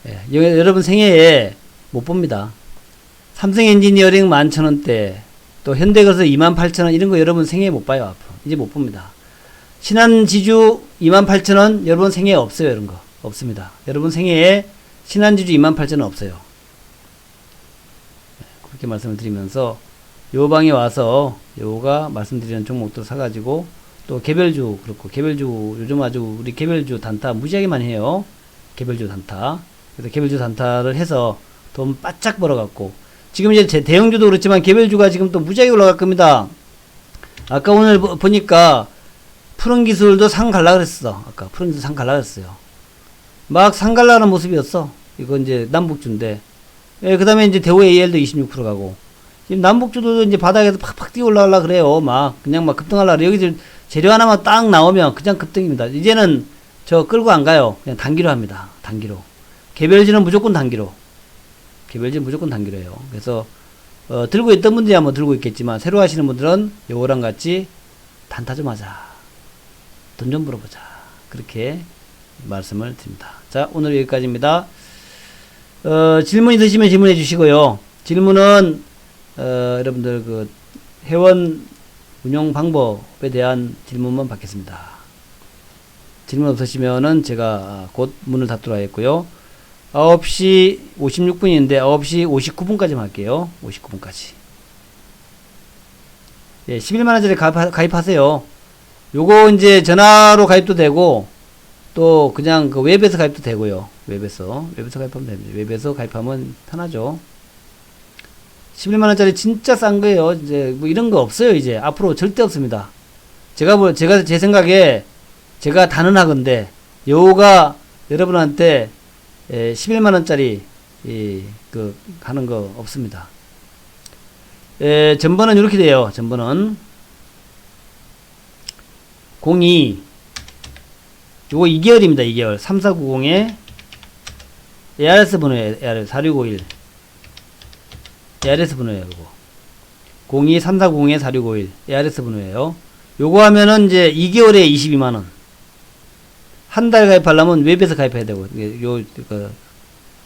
예, 여러분 생애에 못 봅니다. 삼성 엔지니어링 11,000원대, 또 현대건설 28,000원, 이런 거 여러분 생애에 못 봐요. 앞으로. 이제 못 봅니다. 신한지주 28,000원, 여러분 생애에 없어요. 이런 거. 없습니다. 여러분 생애에 신한지주 28,000원 없어요. 그렇게 말씀을 드리면서, 요 방에 와서, 요가 말씀드리는 종목들 사가지고, 또 개별주, 그렇고, 개별주, 요즘 아주 우리 개별주 단타 무지하게 많이 해요. 개별주 단타. 그래서 개별주 단타를 해서 돈 바짝 벌어갖고, 지금 이제 제 대형주도 그렇지만 개별주가 지금 또 무지하게 올라갈 겁니다. 아까 오늘 보니까 푸른기술도 상 갈라 그랬어. 아까 푸른기술 상 갈라 그랬어요. 막 상 갈라는 모습이었어. 이거 이제 남북주인데. 예, 그 다음에 이제 대우 AL도 26% 가고. 지금 남북주도 이제 바닥에서 팍팍 뛰어 올라가려 그래요. 막, 그냥 막 급등하려 그래. 여기 재료 하나만 딱 나오면 그냥 급등입니다. 이제는 저 끌고 안 가요. 그냥 단기로 합니다. 단기로. 개별주는 무조건 단기로. 개별주는 무조건 단기로 해요. 그래서, 들고 있던 분들이야 뭐 들고 있겠지만, 새로 하시는 분들은 요거랑 같이 단타 좀 하자. 돈 좀 벌어보자. 그렇게 말씀을 드립니다. 자, 오늘 여기까지입니다. 질문 있으시면 질문해 주시고요. 질문은, 여러분들 그 회원 운영 방법에 대한 질문만 받겠습니다. 질문 없으시면은 제가 곧 문을 닫도록 하겠고요. 9시 56분인데 9시 59분까지만 할게요. 59분까지. 예, 11만원짜리 가입하세요. 요거 이제 전화로 가입도 되고, 또 그냥 그 웹에서 가입도 되고요. 웹에서 가입하면 됩니다. 웹에서 가입하면 편하죠. 11만원짜리 진짜 싼 거예요. 이제 뭐 이런 거 없어요. 이제 앞으로 절대 없습니다. 제가 제 생각에 제가 단언하건데, 요가 여러분한테 11만원짜리 그 하는 거 없습니다. 전번은 이렇게 돼요. 전번은 02, 요거 2개월입니다. 2개월 3490에 ARS 번호에 ARS 4651 ARS 번호예요. 요거 02-3490에 4651 ARS 번호예요. 요거 하면은 이제 2개월에 22만원. 한 달 가입하려면 웹에서 가입해야 되고, 요거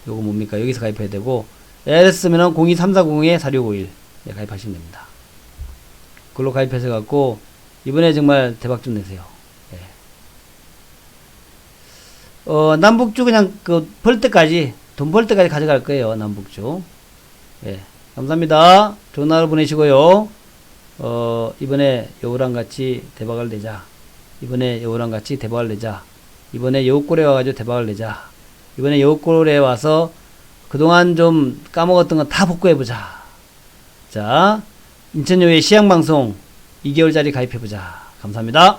뭡니까? 여기서 가입해야 되고, ARS면은 02-3490에 4651 예, 가입하시면 됩니다. 그걸로 가입해서 갖고, 이번에 정말 대박 좀 내세요. 예. 남북주 그냥 벌 때까지, 돈 벌 때까지 가져갈 거예요. 남북주. 예. 감사합니다. 좋은 하루 보내시고요. 이번에 요거랑 같이 대박을 내자. 이번에 요거랑 같이 대박을 내자. 이번에 여우골에 와가지고 대박을 내자. 이번에 여우골에 와서 그동안 좀 까먹었던 거 다 복구해보자. 자, 인천여의 시향방송 2개월짜리 가입해보자. 감사합니다.